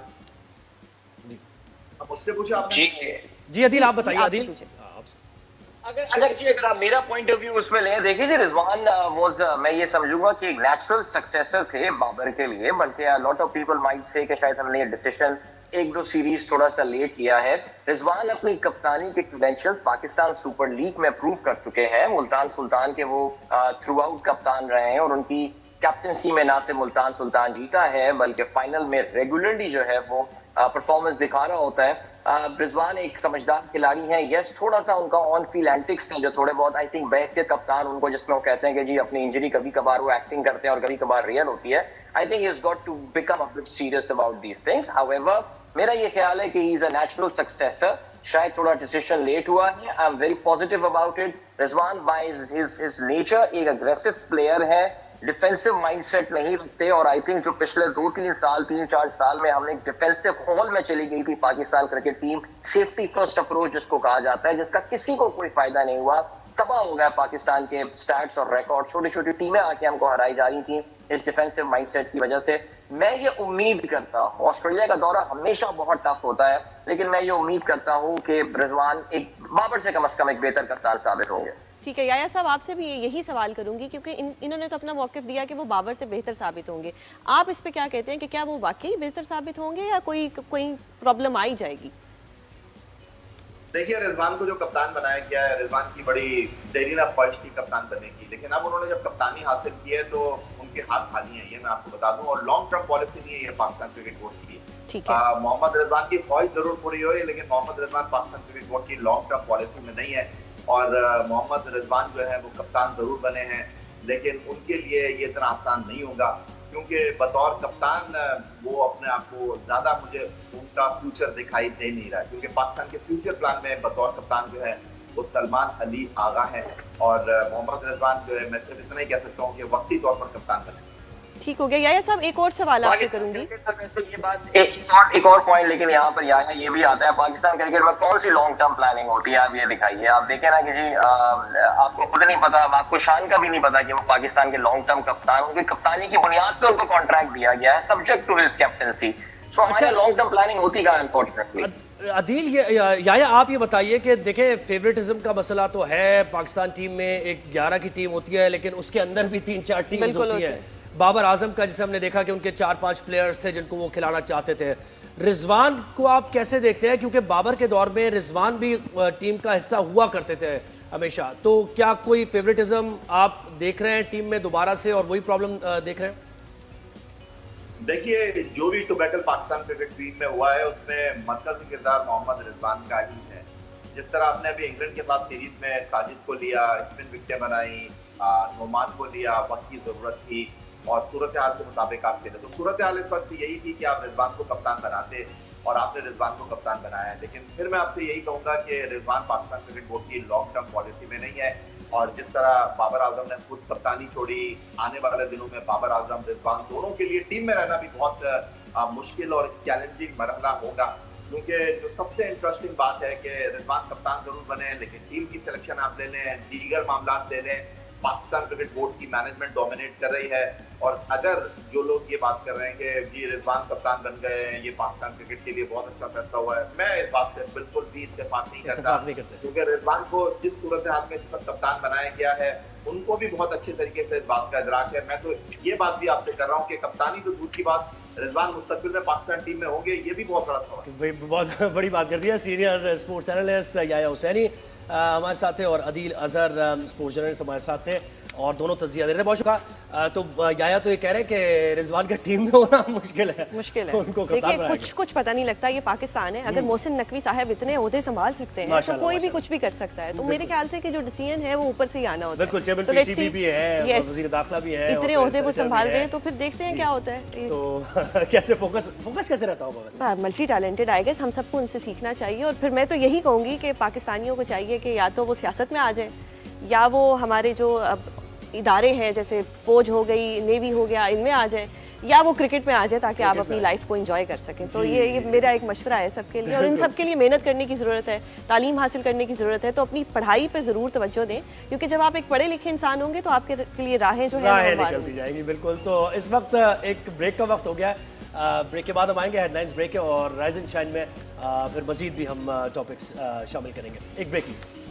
मुझसे पूछे आपने। जी अदिल आप बताइए। अदिल अगर आप मेरा पॉइंट ऑफ व्यू उसमें लें, देखिए जी रिजवान वाज मैं ये समझूंगा कि एक नेचुरल सक्सेसर थे बाबर के लिए, बल्कि lot of people might say कि शायद हमने ये डिसीजन 1-2 सीरीज थोड़ा सा लेट किया है। रिजवान अपनी कप्तानी के क्रेडेंशियल्स पाकिस्तान सुपर लीग में प्रूव कर चुके हैं। मुल्तान सुल्तान के वो थ्रू आउट कप्तान रहे हैं और उनकी कैप्टनसी में ना सिर्फ मुल्तान सुल्तान जीता है बल्कि फाइनल में रेगुलरली जो है वो परफॉर्मेंस दिखा रहा होता है। रिजवान एक समझदार खिलाड़ी हैं। यस, थोड़ा सा उनका ऑन फील्ड एंटिक्स है जो थोड़े बहुत आई थिंक बहसियत कप्तान उनको, जिसमें वो कहते हैं कि जी अपनी इंजरी कभी कभार वो एक्टिंग करते हैं और कभी कभार रियल होती है। I think he has got to become a bit serious about these things. However मेरा ये ख्याल है कि he is a natural successor. शायद थोड़ा डिसीजन लेट हुआ है। I am very positive about it. Rizwan by his nature एक अग्रेसिव प्लेयर है, डिफेंसिव माइंडसेट नहीं रखते और आई थिंक जो पिछले 2-3 साल 3-4 साल में हमने डिफेंसिव हॉल में चली गई थी Pakistan cricket team, safety first approach जिसको कहा जाता है, जिसका किसी को कोई फायदा नहीं हुआ। तबाह हो गया पाकिस्तान के स्टैट्स और रिकॉर्ड। छोटी छोटी टीमें आके हमको हराई जा रही थी इस डिफेंसिव माइंडसेट की वजह से। मैं ये उम्मीद करता हूँ, ऑस्ट्रेलिया का दौरा हमेशा बहुत टफ होता है, लेकिन मैं ये उम्मीद करता हूँ कि रिजवान एक बाबर से कम एक बेहतर कप्तान साबित होंगे। ठीक है याया साहब, आपसे भी यही सवाल करूंगी क्योंकि इन्होंने तो अपना मौक़िफ़ दिया कि वो बाबर से बेहतर साबित होंगे। आप इस पे क्या कहते हैं कि क्या वो वाकई बेहतर साबित होंगे या कोई प्रॉब्लम आई जाएगी? देखिए रिजवान को जो कप्तान बनाया गया है, रिजवान की बड़ी देरी ना ख्वाहिश थी कप्तान बनने की, लेकिन अब उन्होंने जब कप्तानी हासिल की है तो उनके हाथ खाली हैं, ये मैं आपको बता दूं। और लॉन्ग टर्म पॉलिसी नहीं है ये पाकिस्तान क्रिकेट बोर्ड की। ठीक है, मोहम्मद रिजवान की ख्वाहिश जरूर पूरी हुई, लेकिन मोहम्मद रिजवान पाकिस्तान क्रिकेट बोर्ड की लॉन्ग टर्म पॉलिसी में नहीं है। और मोहम्मद रिजवान जो है वो कप्तान जरूर बने हैं, लेकिन उनके लिए ये इतना आसान नहीं होगा, क्योंकि बतौर कप्तान वो अपने आप को ज्यादा मुझे उनका फ्यूचर दिखाई दे नहीं रहा है, क्योंकि पाकिस्तान के फ्यूचर प्लान में बतौर कप्तान जो है वो सलमान अली आगा है। और मोहम्मद रिजवान जो है मैं सिर्फ इतना ही कह सकता हूँ कि वक्ती तौर पर कप्तान बने। ठीक हो गया। याया साहब एक और सवाल आपसे करूंगी। ये बात एक और पॉइंट, लेकिन यहाँ पर याया ये भी आता है, पाकिस्तान क्रिकेट में कौन सी लॉन्ग टर्म प्लानिंग होती है आप ये दिखाइए। आप देखें ना कि जी आपको खुद नहीं पता, आपको शान का भी नहीं पता कि वो पाकिस्तान के लॉन्ग टर्म कप्तान, उनकी कप्तानी की बुनियाद पर उनको कॉन्ट्रैक्ट दिया गया है सब्जेक्ट टू हिज कैप्टनसी। सो हमारी लॉन्ग टर्म प्लानिंग होती है अनफॉर्चुनेटली। अदील याया आप ये बताइए कि देखें फेवरेटिज्म का मसला तो है, पाकिस्तान टीम में एक 11 की टीम होती है, लेकिन उसके अंदर भी 3-4 टीम्स होती है। बाबर आजम का जिसे हमने देखा कि उनके 4-5 प्लेयर्स थे जिनको वो खिलाना चाहते थे। रिजवान को आप कैसे देखते हैं, क्योंकि बाबर के दौर में रिजवान भी टीम का हिस्सा हुआ करते थे हमेशा, तो क्या कोई फेवरेटिज्म आप देख रहे हैं टीम में दोबारा से और वही प्रॉब्लम देख रहे हैं? देखिए, जो भी टोबैकल पाकिस्तान क्रिकेट टीम में हुआ है उसमें मरकजी किरदार मोहम्मद रिजवान का ही है। जिस तरह आपने अभी इंग्लैंड के साथ सीरीज में साजिद को लिया, स्पिन विकेटें बनाई, नोमान को लिया, वक्त की जरूरत थी और सूरत हाल के मुताबिक आप खेले। तो सूरत हाल इस वक्त यही थी कि आप रिजवान को कप्तान बनाते और आपने रिजवान को कप्तान बनाया है। लेकिन फिर मैं आपसे यही कहूंगा कि रिजवान पाकिस्तान क्रिकेट बोर्ड की लॉन्ग टर्म पॉलिसी में नहीं है और जिस तरह बाबर आजम ने खुद कप्तानी छोड़ी, आने वाले दिनों में बाबर आजम रिजवान दोनों के लिए टीम में रहना भी बहुत मुश्किल और चैलेंजिंग मरहला होगा। क्योंकि जो सबसे इंटरेस्टिंग बात है कि रिजवान कप्तान जरूर बने लेकिन टीम की सिलेक्शन आप ले लें, दीगर मामला ले लें, पाकिस्तान क्रिकेट बोर्ड की मैनेजमेंट डोमिनेट कर रही है। और अगर जो लोग ये बात कर रहे हैं कि जी रिजवान कप्तान बन गए हैं, ये पाकिस्तान क्रिकेट के लिए बहुत अच्छा फैसला हुआ है, मैं इस बात से बिल्कुल भी इत्तेफाक नहीं करता। क्योंकि रिजवान को जिस सूरत हाल में इस पर कप्तान बनाया गया है उनको भी बहुत अच्छे तरीके से इस बात का इदराक है। मैं तो ये बात भी आपसे कर रहा हूँ कि कप्तानी तो दूर की बात, रिजवान मुस्तकबिल में पाकिस्तान टीम में होंगे, ये भी बहुत बड़ा सवाल है। बहुत बड़ी बात कर दी है। सीनियर स्पोर्ट्स एनालिस्ट याया हुसैनी हमारे साथ थे और अदील अजहर स्पोर्ट्स जर्नलिस्ट हमारे साथ थे और दोनों तज्जिया दे रहे थे। बहुत शुक्रिया। तो याया तो ये कह रहे हैं कि रिजवान का टीम में होना मुश्किल है। उनको देखिए कुछ पता नहीं लगता, ये पाकिस्तान है। अगर मोहसिन नकवी साहब इतने ओहदे संभाल सकते हैं तो कोई भी कुछ भी कर सकता है। तो मेरे ख्याल से कि जो डिसीजन है वो ऊपर से ही आना होता है। बिल्कुल, चेयरमैन पीसीबी भी है, वजीर दाखिला भी है, इतने ओहदे वो संभाल रहे हैं तो फिर देखते हैं क्या होता है। तो कैसे फोकस कैसे रहता होगा? मल्टी टैलेंटेड आई गेस, हम सबको उनसे सीखना चाहिए। और फिर मैं तो यही कहूँगी कि पाकिस्तानियों को चाहिए कि या तो वो सियासत में आ जाए या वो हमारे जो इदारे हैं जैसे फौज हो गई, नेवी हो गया, इनमें आ जाए या वो क्रिकेट में आ जाए ताकि आप अपनी लाइफ को एंजॉय कर सकें। तो ये मेरा एक मशवरा है सबके लिए। और इन सब के लिए मेहनत करने की ज़रूरत है, तालीम हासिल करने की ज़रूरत है। तो अपनी पढ़ाई पे ज़रूर तवज्जो दें क्योंकि जब आप एक पढ़े लिखे इंसान होंगे तो आपके लिए राहें जो है निकलती जाएंगी। बिल्कुल। तो इस वक्त एक ब्रेक का वक्त हो गया है। ब्रेक के बाद हम आएंगे हेडलाइंस ब्रेक के और राइज एंड शाइन में फिर मजीद भी हम टॉपिक्स शामिल करेंगे। एक ब्रेक लीजिए।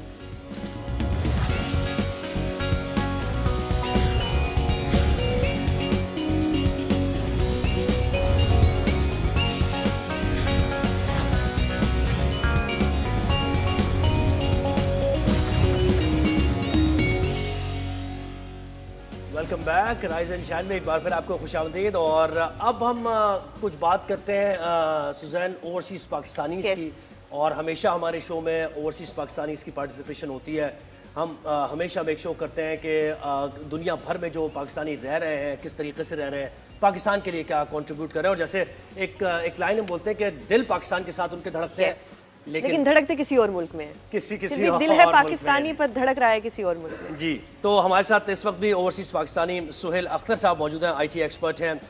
Welcome back. Rise and shine में एक बार फिर आपको खुशामदीद। और अब हम कुछ बात करते हैं सुजैन ओवरसीज़ पाकिस्तानीज़ की। और हमेशा हमारे शो में ओवरसीज़ पाकिस्तानीज़ की पार्टिसिपेशन होती है। हम हमेशा मेक शो करते हैं कि दुनिया भर में जो पाकिस्तानी रह रहे हैं किस तरीके से रह रहे हैं, पाकिस्तान के लिए क्या कंट्रीब्यूट कर रहे हैं। और जैसे एक लाइन हम बोलते हैं कि दिल पाकिस्तान के साथ उनके धड़कते हैं लेकिन धड़कते किसी और मुल्क में, किसी और दिल है पाकिस्तानी पर धड़क रहा है किसी और मुल्क में। जी। तो हमारे साथ इस वक्त भी ओवरसीज़ पाकिस्तानी सुहेल अख्तर साहब मौजूद हैं, IT एक्सपर्ट हैं,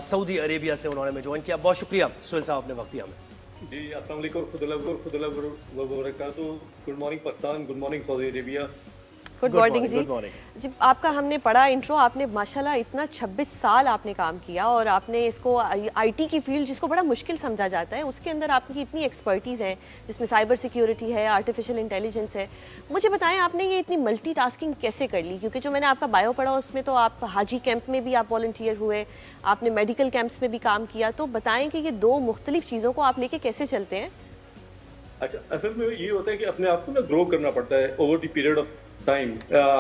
सऊदी अरेबिया से उन्होंने हमें ज्वाइन किया। बहुत शुक्रिया सुहेल साहब, अपने वक्त दिया हमें। जी, अस्सलाम वालेकुम, खुदा वबरकातुहू। Good morning Pakistan, good morning Saudi Arabia. Good morning जी। जब आपका हमने पढ़ा इंट्रो, आपने माशाल्लाह इतना 26 साल आपने काम किया और आपने इसको IT की फील्ड जिसको बड़ा मुश्किल समझा जाता है उसके अंदर आपकी इतनी एक्सपर्टीज़ है जिसमें साइबर सिक्योरिटी है, आर्टिफिशियल इंटेलिजेंस है। मुझे बताएं आपने ये इतनी मल्टीटास्किंग कैसे कर ली? क्योंकि जो मैंने आपका बायो पढ़ा उसमें तो आप हाजी कैंप में भी आप वॉलंटियर हुए, आपने मेडिकल कैंप्स में भी काम किया। तो बताएं कि ये दो मुख्तलिफ चीज़ों को आप लेके कैसे चलते हैं? अच्छा, असल में ये होता है कि अपने आप को ना ग्रो करना पड़ता है over the period of time.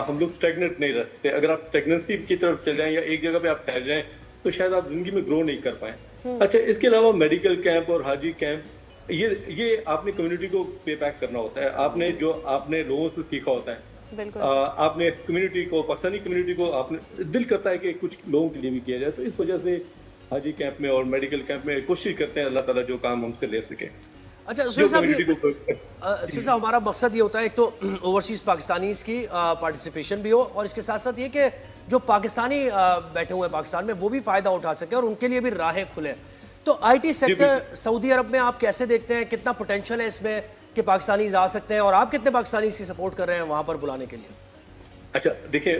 हम लोग स्टेगनेंट नहीं रह सकते। अगर आप स्टेगनेंसी की तरफ चले जाएं या एक जगह पे आप ठहर जाएं तो शायद आप जिंदगी में ग्रो नहीं कर पाए। अच्छा, इसके अलावा मेडिकल कैंप और हाजी कैंप ये आपने कम्युनिटी को पे बैक करना होता है। आपने लोगों से सीखा होता है। आपने कम्युनिटी को, पाकिस्तानी कम्युनिटी को आपने दिल करता है कि कुछ लोगों के लिए भी किया जाए। तो इस वजह से हाजी कैंप में और मेडिकल कैंप में कोशिश करते हैं अल्लाह ताला जो काम हमसे ले सके। अच्छा सुहेल साहब, हमारा मकसद ये होता है एक तो ओवरसीज़ पाकिस्तानीज़ की पार्टिसिपेशन भी हो और इसके साथ साथ ये कि जो पाकिस्तानी बैठे हुए हैं पाकिस्तान में वो भी फ़ायदा उठा सके और उनके लिए भी राहें खुले। तो IT सेक्टर सऊदी अरब में आप कैसे देखते हैं, कितना पोटेंशियल है इसमें कि पाकिस्तानीज़ आ सकते हैं और आप कितने पाकिस्तानीज़ की सपोर्ट कर रहे हैं वहाँ पर बुलाने के लिए? अच्छा देखिए,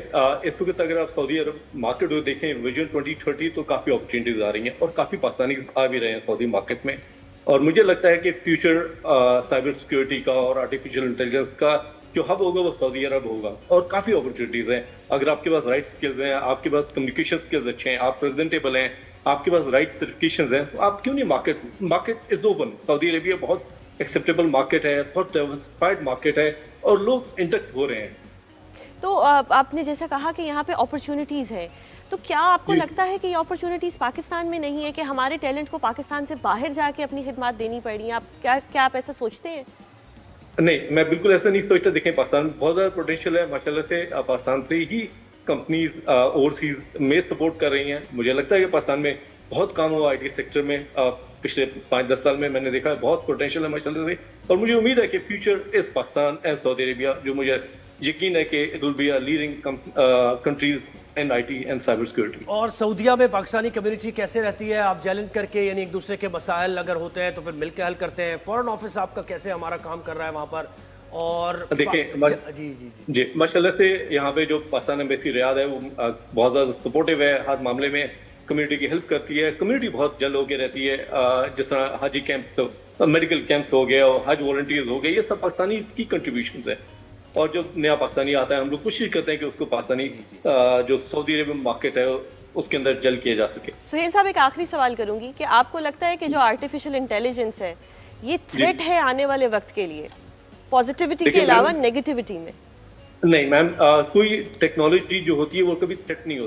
इस वक्त अगर आप सऊदी अरब मार्केट को देखें, विजन 2030 तो काफ़ी अपॉर्चुनिटीज आ रही हैं और काफ़ी पाकिस्तानी आ भी रहे हैं सऊदी मार्केट में। और मुझे लगता है कि फ्यूचर साइबर सिक्योरिटी का और आर्टिफिशियल इंटेलिजेंस का जो हब होगा वो सऊदी अरब होगा और काफ़ी अपॉर्चुनिटीज़ हैं। अगर आपके पास राइट स्किल्स हैं, आपके पास कम्युनिकेशन स्किल्स अच्छे हैं, आप प्रेजेंटेबल हैं, आपके पास राइट सर्टिफिकेशंस हैं, तो आप क्यों नहीं market is open. Saudi Arabia बहुत एक्सेप्टेबल मार्केट है, बहुत डाइवर्सिफाइड मार्केट है और लोग इंटरेक्ट हो रहे हैं। तो आपने जैसा कहा कि यहाँ पे अपॉर्चुनिटीज़ हैं, तो क्या आपको लगता है कि ये अपॉर्चुनिटीज़ पाकिस्तान में नहीं है कि हमारे टैलेंट को पाकिस्तान से बाहर जाके अपनी खिदमत देनी पड़ी है? आप क्या आप ऐसा सोचते हैं? नहीं, मैं बिल्कुल ऐसा नहीं सोचता। देखें, पाकिस्तान में बहुत ज़्यादा पोटेंशियल है माशाल्लाह से। पाकिस्तान से ही कंपनीज ओवरसीज में सपोर्ट कर रही हैं। मुझे लगता है कि पाकिस्तान में बहुत काम हुआ आईटी सेक्टर में पिछले 5-10 साल में। मैंने देखा है बहुत पोटेंशियल है माशाल्लाह से, और मुझे उम्मीद है कि future is Pakistan and Saudi Arabia, जो मुझे यकीन है कि it will be a leading countries in IT and cyber security. और सऊदीया में पाकिस्तानी कम्युनिटी कैसे रहती है? आप जैलन करके, यानी एक दूसरे के मसाइल अगर होते हैं तो फिर मिलकर हल करते हैं? फॉरेन ऑफिस आपका कैसे हमारा काम कर रहा है वहाँ पर? और देखिए जी जी जी जी माशाल्लाह से यहाँ पे जो पाकिस्तान एम्बेसी रियाद है वो बहुत ज़्यादा सपोर्टिव है, हर मामले में कम्युनिटी की हेल्प करती है। कम्युनिटी बहुत जल्द होकर रहती है, जिस तरह हाजी कैंप, मेडिकल कैंप्स हो गए और हज वॉलंटियर्स हो गए, ये सब पाकिस्तानी इसकी कंट्रीब्यूशंस है। और जो नया पाकिस्तानी आता है हम लोग कोशिश करते हैं कि उसको पाकिस्तानी जो सऊदी अरेबियन मार्केट है उसके अंदर जल्द किया जा सके। सुहेल साहब, एक आखिरी सवाल करूंगी कि आपको लगता है कि जो आर्टिफिशियल इंटेलिजेंस है ये थ्रेट है आने वाले वक्त के लिए, पॉजिटिविटी के अलावा नेगेटिविटी में? नहीं मैम, कोई टेक्नोलॉजी जो होती है वो कभी थ्रेट नहीं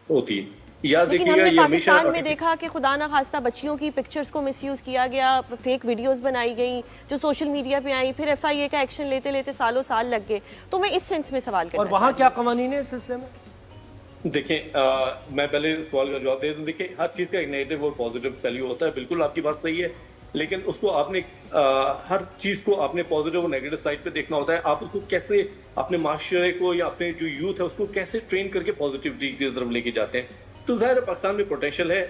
होती। याद लेकिन देखिएगा, हमने ये पाकिस्तान में हमेशा देखा कि खुदा ना खास्ता बच्चियों की पिक्चर्स को मिसयूज किया गया, फेक वीडियोस बनाई गई जो सोशल मीडिया पे आई, फिर एफआईए का एक्शन लेते लेते सालों साल लग गए। तो मैं इस सेंस में सवाल करना और वहाँ क्या कवानीन है इस सिलसिले में? देखें, मैं पहले सवाल का जवाब दे दूं। देखिए, हर चीज़ का एक नेगेटिव और पॉजिटिव पहलू होता है, बिल्कुल आपकी बात सही है, लेकिन उसको आपने हर चीज़ को आपने पॉजिटिव और नेगेटिव साइड पे देखना होता है। आप उसको कैसे अपने माशरे को या अपने जो यूथ है उसको कैसे ट्रेन करके पॉजिटिविटी की तरफ लेके जाते हैं। तो ज़ाहिर है पाकिस्तान में पोटेंशियल है,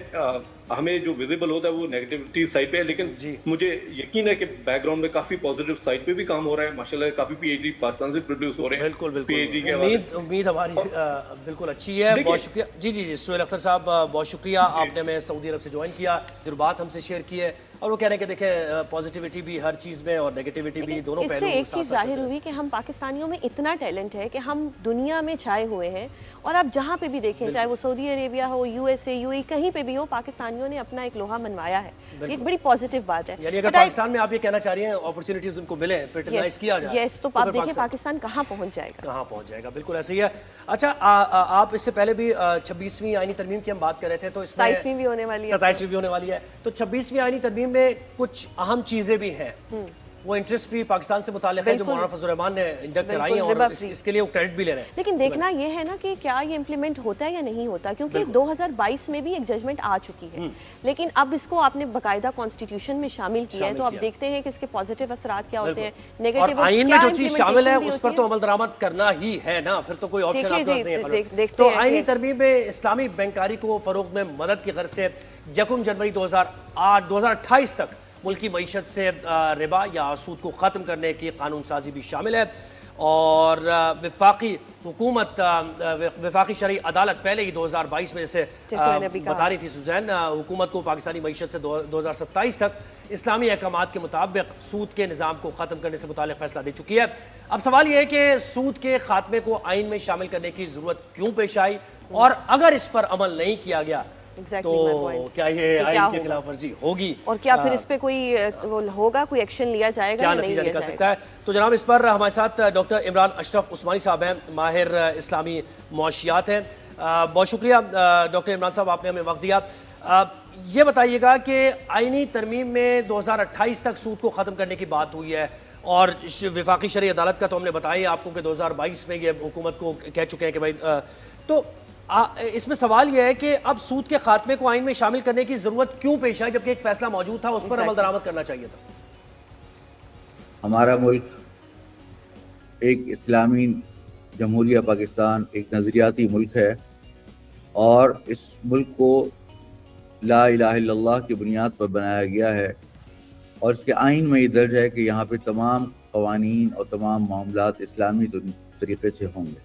हमें जो विजिबल होता है वो नेगेटिविटी साइड पे है, लेकिन मुझे यकीन है कि बैकग्राउंड में काफ़ी पॉजिटिव साइड पे भी काम हो रहा है माशाल्लाह। काफ़ी पीएचडी पाकिस्तान से प्रोड्यूस हो रहे हैं। बिल्कुल पीएचडी के उम्मीद हमारी बिल्कुल अच्छी है। बहुत शुक्रिया जी सुहेल अख्तर साहब, बहुत शुक्रिया, आपने हमें सऊदी अरब से ज्वाइन किया, जो बात हमसे शेयर की है। और वो कह रहे हैं कि देखें, पॉजिटिविटी भी हर चीज़ में और नेगेटिविटी भी, दोनों पहलू। इससे एक चीज़ जाहिर हुई कि हम पाकिस्तानियों में इतना टैलेंट है कि हम दुनिया में छाए हुए हैं, और आप जहाँ पे भी देखें, चाहे वो सऊदी अरेबिया हो, यूएसए, यूएई, कहीं पे भी हो, पाकिस्तानियों ने अपना एक लोहा मनवाया है। ये एक बड़ी पॉजिटिव बात है। यानी अगर पाकिस्तान में आप ये कहना चाह रही हैं अपॉर्चुनिटीज उनको मिले, पेट्रोलाइज किया जाए, यस, तो आप देखिए पाकिस्तान कहाँ पहुँच जाएगा। बिल्कुल ऐसे ही है। अच्छा, आप इससे पहले भी 26वीं आईनी तरमीम की हम बात कर रहे थे, तो इसमें 27वीं भी होने वाली है, 27वीं भी होने वाली है। तो 26वीं आईनी तरमीम में कुछ अहम चीज़ें भी हैं। वो इंटरेस्ट फ्री पाकिस्तान से मुताल्लिक है, जो मौलाना फजल रहमान ने इंडक्ट कराई हैं, और इसके लिए वो क्रेडिट भी ले रहे हैं। लेकिन देखना ये है ना कि क्या ये इम्प्लीमेंट होता है या नहीं होता, क्योंकि 2022 में भी एक जजमेंट आ चुकी है, लेकिन अब इसको आपने बाकायदा कॉन्स्टिट्यूशन में शामिल किया है, तो अब देखते हैं कि इसके पॉजिटिव असरात क्या होते हैं, नेगेटिव। और आईन में जो चीज़ शामिल है उस पर तो अमल दरामद करना ही है ना, फिर तो कोई ऑप्शन आपके पास नहीं है। तो आईनी तरमीम में इस्लामी बैंकारी को फरोग में मदद की गर्ज से 1 जनवरी 2028 तक मुल्की मईशत से रिबा या सूद को ख़त्म करने की कानून साजी भी शामिल है। और वफाकी शरई अदालत पहले ही 2022 में जैसे बता रही थी सुजैन, हुकूमत को पाकिस्तानी मईशत से 2027 तक इस्लामी अहकामात के मुताबिक सूद के निज़ाम को ख़त्म करने से मुताल्लिक़ फैसला दे चुकी है। अब सवाल यह है कि सूद के खात्मे को आइन में शामिल करने की ज़रूरत क्यों पेश आई, और अगर इस पर अमल नहीं किया गया तो क्या ये आइन की खिलाफ वर्जी होगी, और क्या फिर इस पे कोई होगा, कोई एक्शन लिया जाएगा, क्या नतीजा निकल सकता है? तो जनाब, इस पर हमारे साथ डॉक्टर इमरान अशरफ उस्मानी साहब हैं, माहिर इस्लामी मुआशियात हैं। बहुत शुक्रिया डॉक्टर इमरान साहब, आपने हमें वक्त दिया। ये बताइएगा कि आइनी तरमीम में 2028 तक सूद को ख़त्म करने की बात हुई है, और वफाकी शरई अदालत का तो हमने बताया आपको कि 2022 में ये हुकूमत को कह चुके हैं कि भाई, तो इसमें सवाल यह है कि अब सूद के खात्मे को आइन में शामिल करने की जरूरत क्यों पेश आई, जबकि एक फैसला मौजूद था, उस पर अमल दरामद करना चाहिए था। हमारा मुल्क एक इस्लामी जमहूरिया पाकिस्तान, एक नज़रियाती मुल्क है, और इस मुल्क को ला इलाहा इल्लल्लाह की बुनियाद पर बनाया गया है, और इसके आइन में ये दर्ज है कि यहाँ पे तमाम क़वानीन और तमाम मामलात इस्लामी तरीक़े से होंगे।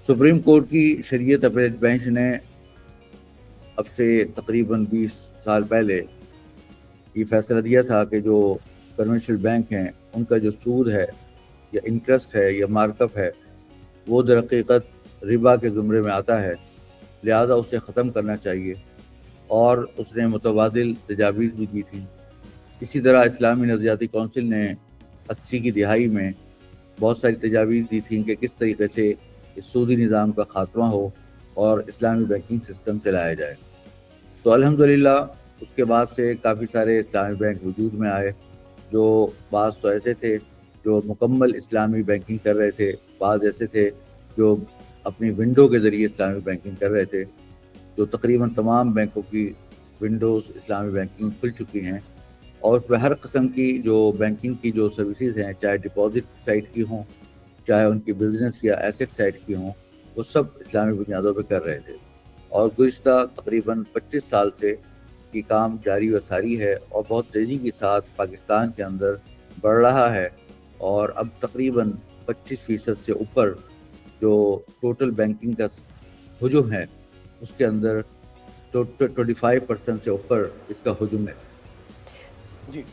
सुप्रीम कोर्ट की शरीयत अपील बेंच ने अब से तकरीबन 20 साल पहले ये फैसला दिया था कि जो कमर्शियल बैंक हैं उनका जो सूद है या इंटरेस्ट है या मार्कअप है वो दरहकीकत रिबा के ज़ुमरे में आता है, लिहाजा उसे ख़त्म करना चाहिए, और उसने मुतबादिल तजावीज़ भी दी थी। इसी तरह इस्लामी नज़रियाती कौंसिल ने 80 की दिहाई में बहुत सारी तजावीज़ दी थी कि किस तरीके से इस सूदी निज़ाम का खात्मा हो और इस्लामी बैंकिंग सिस्टम चलाया जाए। तो अल्हम्दुलिल्लाह उसके बाद से काफ़ी सारे इस्लामी बैंक वजूद में आए, जो बाज़ तो ऐसे थे जो मुकम्मल इस्लामी बैंकिंग कर रहे थे, बाज़ ऐसे थे जो अपनी विंडो के ज़रिए इस्लामी बैंकिंग कर रहे थे। तो तकरीबन तमाम बैंकों की विंडोज़ इस्लामी बैंकिंग खुल चुकी हैं और उसमें हर किस्म की जो बैंकिंग की जो सर्विसेज हैं, चाहे डिपॉजिट साइड की हों, चाहे उनकी बिज़नेस या एसेट साइड की हों, वो सब इस्लामी बुनियादों पे कर रहे थे। और गुज़िश्ता तकरीबन 25 साल से ये काम जारी व सारी है और बहुत तेज़ी के साथ पाकिस्तान के अंदर बढ़ रहा है और अब तकरीबन 25% से ऊपर जो टोटल बैंकिंग का हुजूम है उसके अंदर 25% से ऊपर इसका हुजूम है। जी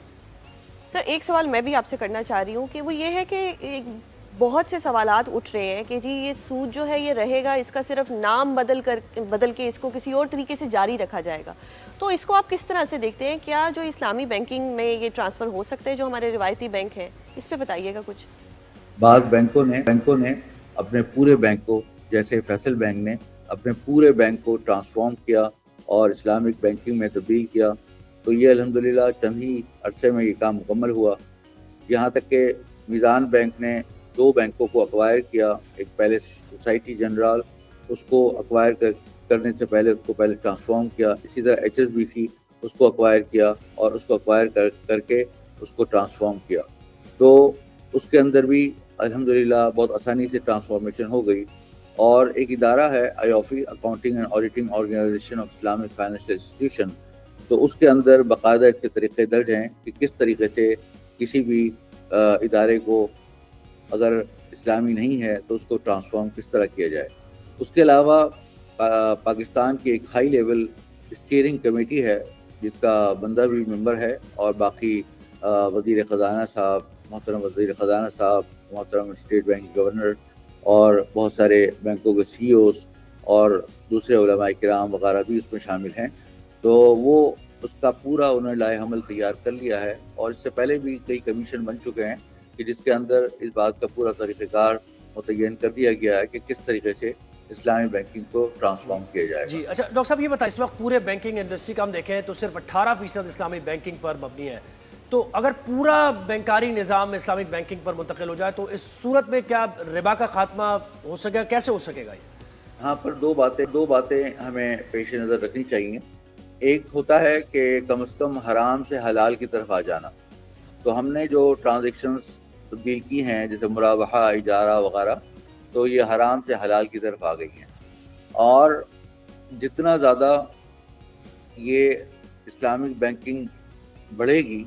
सर, एक सवाल मैं भी आपसे करना चाह रही हूँ कि वो ये है कि बहुत से सवालात उठ रहे हैं कि जी ये सूद जो है ये रहेगा, इसका सिर्फ नाम बदल के इसको किसी और तरीके से जारी रखा जाएगा। तो इसको आप किस तरह से देखते हैं? क्या जो इस्लामी बैंकिंग में ये ट्रांसफ़र हो सकते हैं जो हमारे रिवायती बैंक हैं, इस पे बताइएगा कुछ। बाद बैंकों ने अपने पूरे बैंक को, जैसे फैसल बैंक ने अपने पूरे बैंक को ट्रांसफॉर्म किया और इस्लामिक बैंकिंग में तब्दील किया। तो ये अल्हम्दुलिल्लाह चंद ही अरसे में ये काम मुकम्मल हुआ। यहाँ तक कि मीज़ान बैंक ने 2 बैंकों को अक्वायर किया। एक पहले सोसाइटी जनरल, उसको अक्वायर करने से पहले उसको पहले ट्रांसफॉर्म किया। इसी तरह HSBC उसको अक्वायर किया और उसको अक्वायर करके उसको ट्रांसफॉर्म किया। तो उसके अंदर भी अल्हम्दुलिल्लाह बहुत आसानी से ट्रांसफॉर्मेशन हो गई। और एक इदारा है IOFI, accounting and auditing organisation of Islamic financial institution, तो उसके अंदर बाकायदा इसके तरीक़े दर्ज हैं कि किस तरीके से किसी भी इदारे को अगर इस्लामी नहीं है तो उसको ट्रांसफॉर्म किस तरह किया जाए। उसके अलावा पाकिस्तान की एक हाई लेवल स्टीयरिंग कमेटी है जिसका बंदा भी मेंबर है और बाकी वज़ीर ख़ज़ाना साहब, मोहतरम वज़ीर ख़ज़ाना साहब, मोहतरम स्टेट बैंक गवर्नर और बहुत सारे बैंकों के CEOs और दूसरे उलमाए किराम वगैरह भी उसमें शामिल हैं। तो वो उसका पूरा उन्होंने लाए-अमल तैयार कर लिया है और इससे पहले भी कई कमीशन बन चुके हैं कि जिसके अंदर इस बात का पूरा तरीक़ेकार मुतय्यन कर दिया गया है कि किस तरीके से इस्लामी बैंकिंग को ट्रांसफॉर्म किया जाएगा। जी अच्छा डॉक्टर साहब ये बताएं, इस वक्त पूरे बैंकिंग इंडस्ट्री का हम देखें तो सिर्फ 18% इस्लामी बैंकिंग पर मबनी है। तो अगर पूरा बैंकारी निज़ाम इस्लामिक बैंकिंग पर मुंतकिल हो जाए तो इस सूरत में क्या रिबा का खात्मा हो सकेगा, कैसे हो सकेगा ये? यहाँ पर दो बातें हमें पेश नज़र रखनी चाहिए। एक होता है कि कम से कम हराम से हलाल की तरफ आ जाना। तो हमने जो ट्रांजेक्शन्स तब्दील की हैं जैसे मुराबहा, इजारा वगैरह, तो ये हराम से हलाल की तरफ आ गई हैं। और जितना ज़्यादा ये इस्लामिक बैंकिंग बढ़ेगी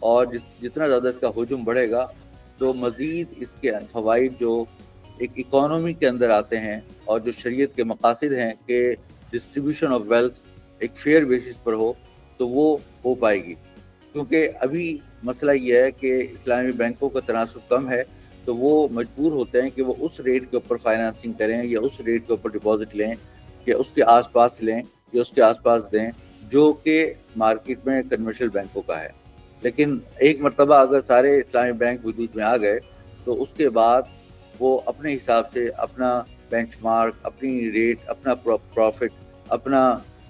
और जितना ज़्यादा इसका हुजूम बढ़ेगा तो मज़ीद इसके फ़वाइद जो एक इकोनॉमी के अंदर आते हैं और जो शरीयत के मकासद हैं कि डिस्ट्रीब्यूशन ऑफ वेल्थ एक फेयर बेसिस पर हो, तो वो हो पाएगी। क्योंकि अभी मसला ये है कि इस्लामी बैंकों का तनासुब कम है, तो वो मजबूर होते हैं कि वो उस रेट के ऊपर फाइनेंसिंग करें या उस रेट के ऊपर डिपॉजिट लें या उसके आसपास लें या उसके आसपास दें जो कि मार्केट में कन्वेंशनल बैंकों का है। लेकिन एक मरतबा अगर सारे इस्लामी बैंक वजूद में आ गए तो उसके बाद वो अपने हिसाब से अपना बेंचमार्क, अपनी रेट, अपना प्रॉफिट, अपना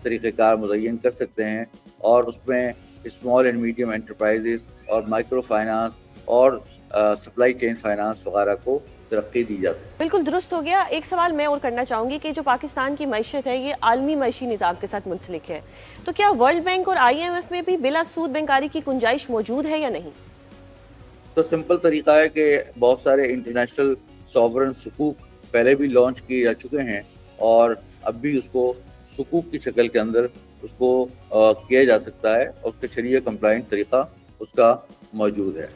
तरीक़ेकार मुतय्यन कर सकते हैं और उसमें स्मॉल एंड मीडियम एंटरप्राइजेस और माइक्रो फाइनेंस और सप्लाई चेन फाइनेंस वगैरह को तरक्की दी जाती है। बिल्कुल दुरुस्त हो गया। एक सवाल मैं और करना चाहूँगी कि जो पाकिस्तान की मईशत है ये आलमी मईशी निज़ाम के साथ मुंसलिक है, तो क्या वर्ल्ड बैंक और IMF में भी बिला सूद बैंकारी की गुंजाइश मौजूद है या नहीं? तो सिंपल तरीका है कि बहुत सारे इंटरनेशनल सॉवरन सुकूक पहले भी लॉन्च किए जा चुके हैं और अब भी उसको सुकूक की शक्ल के अंदर उसको किया जा सकता है और उसके शरीय कंप्लाइंट तरीका उसका मौजूद है।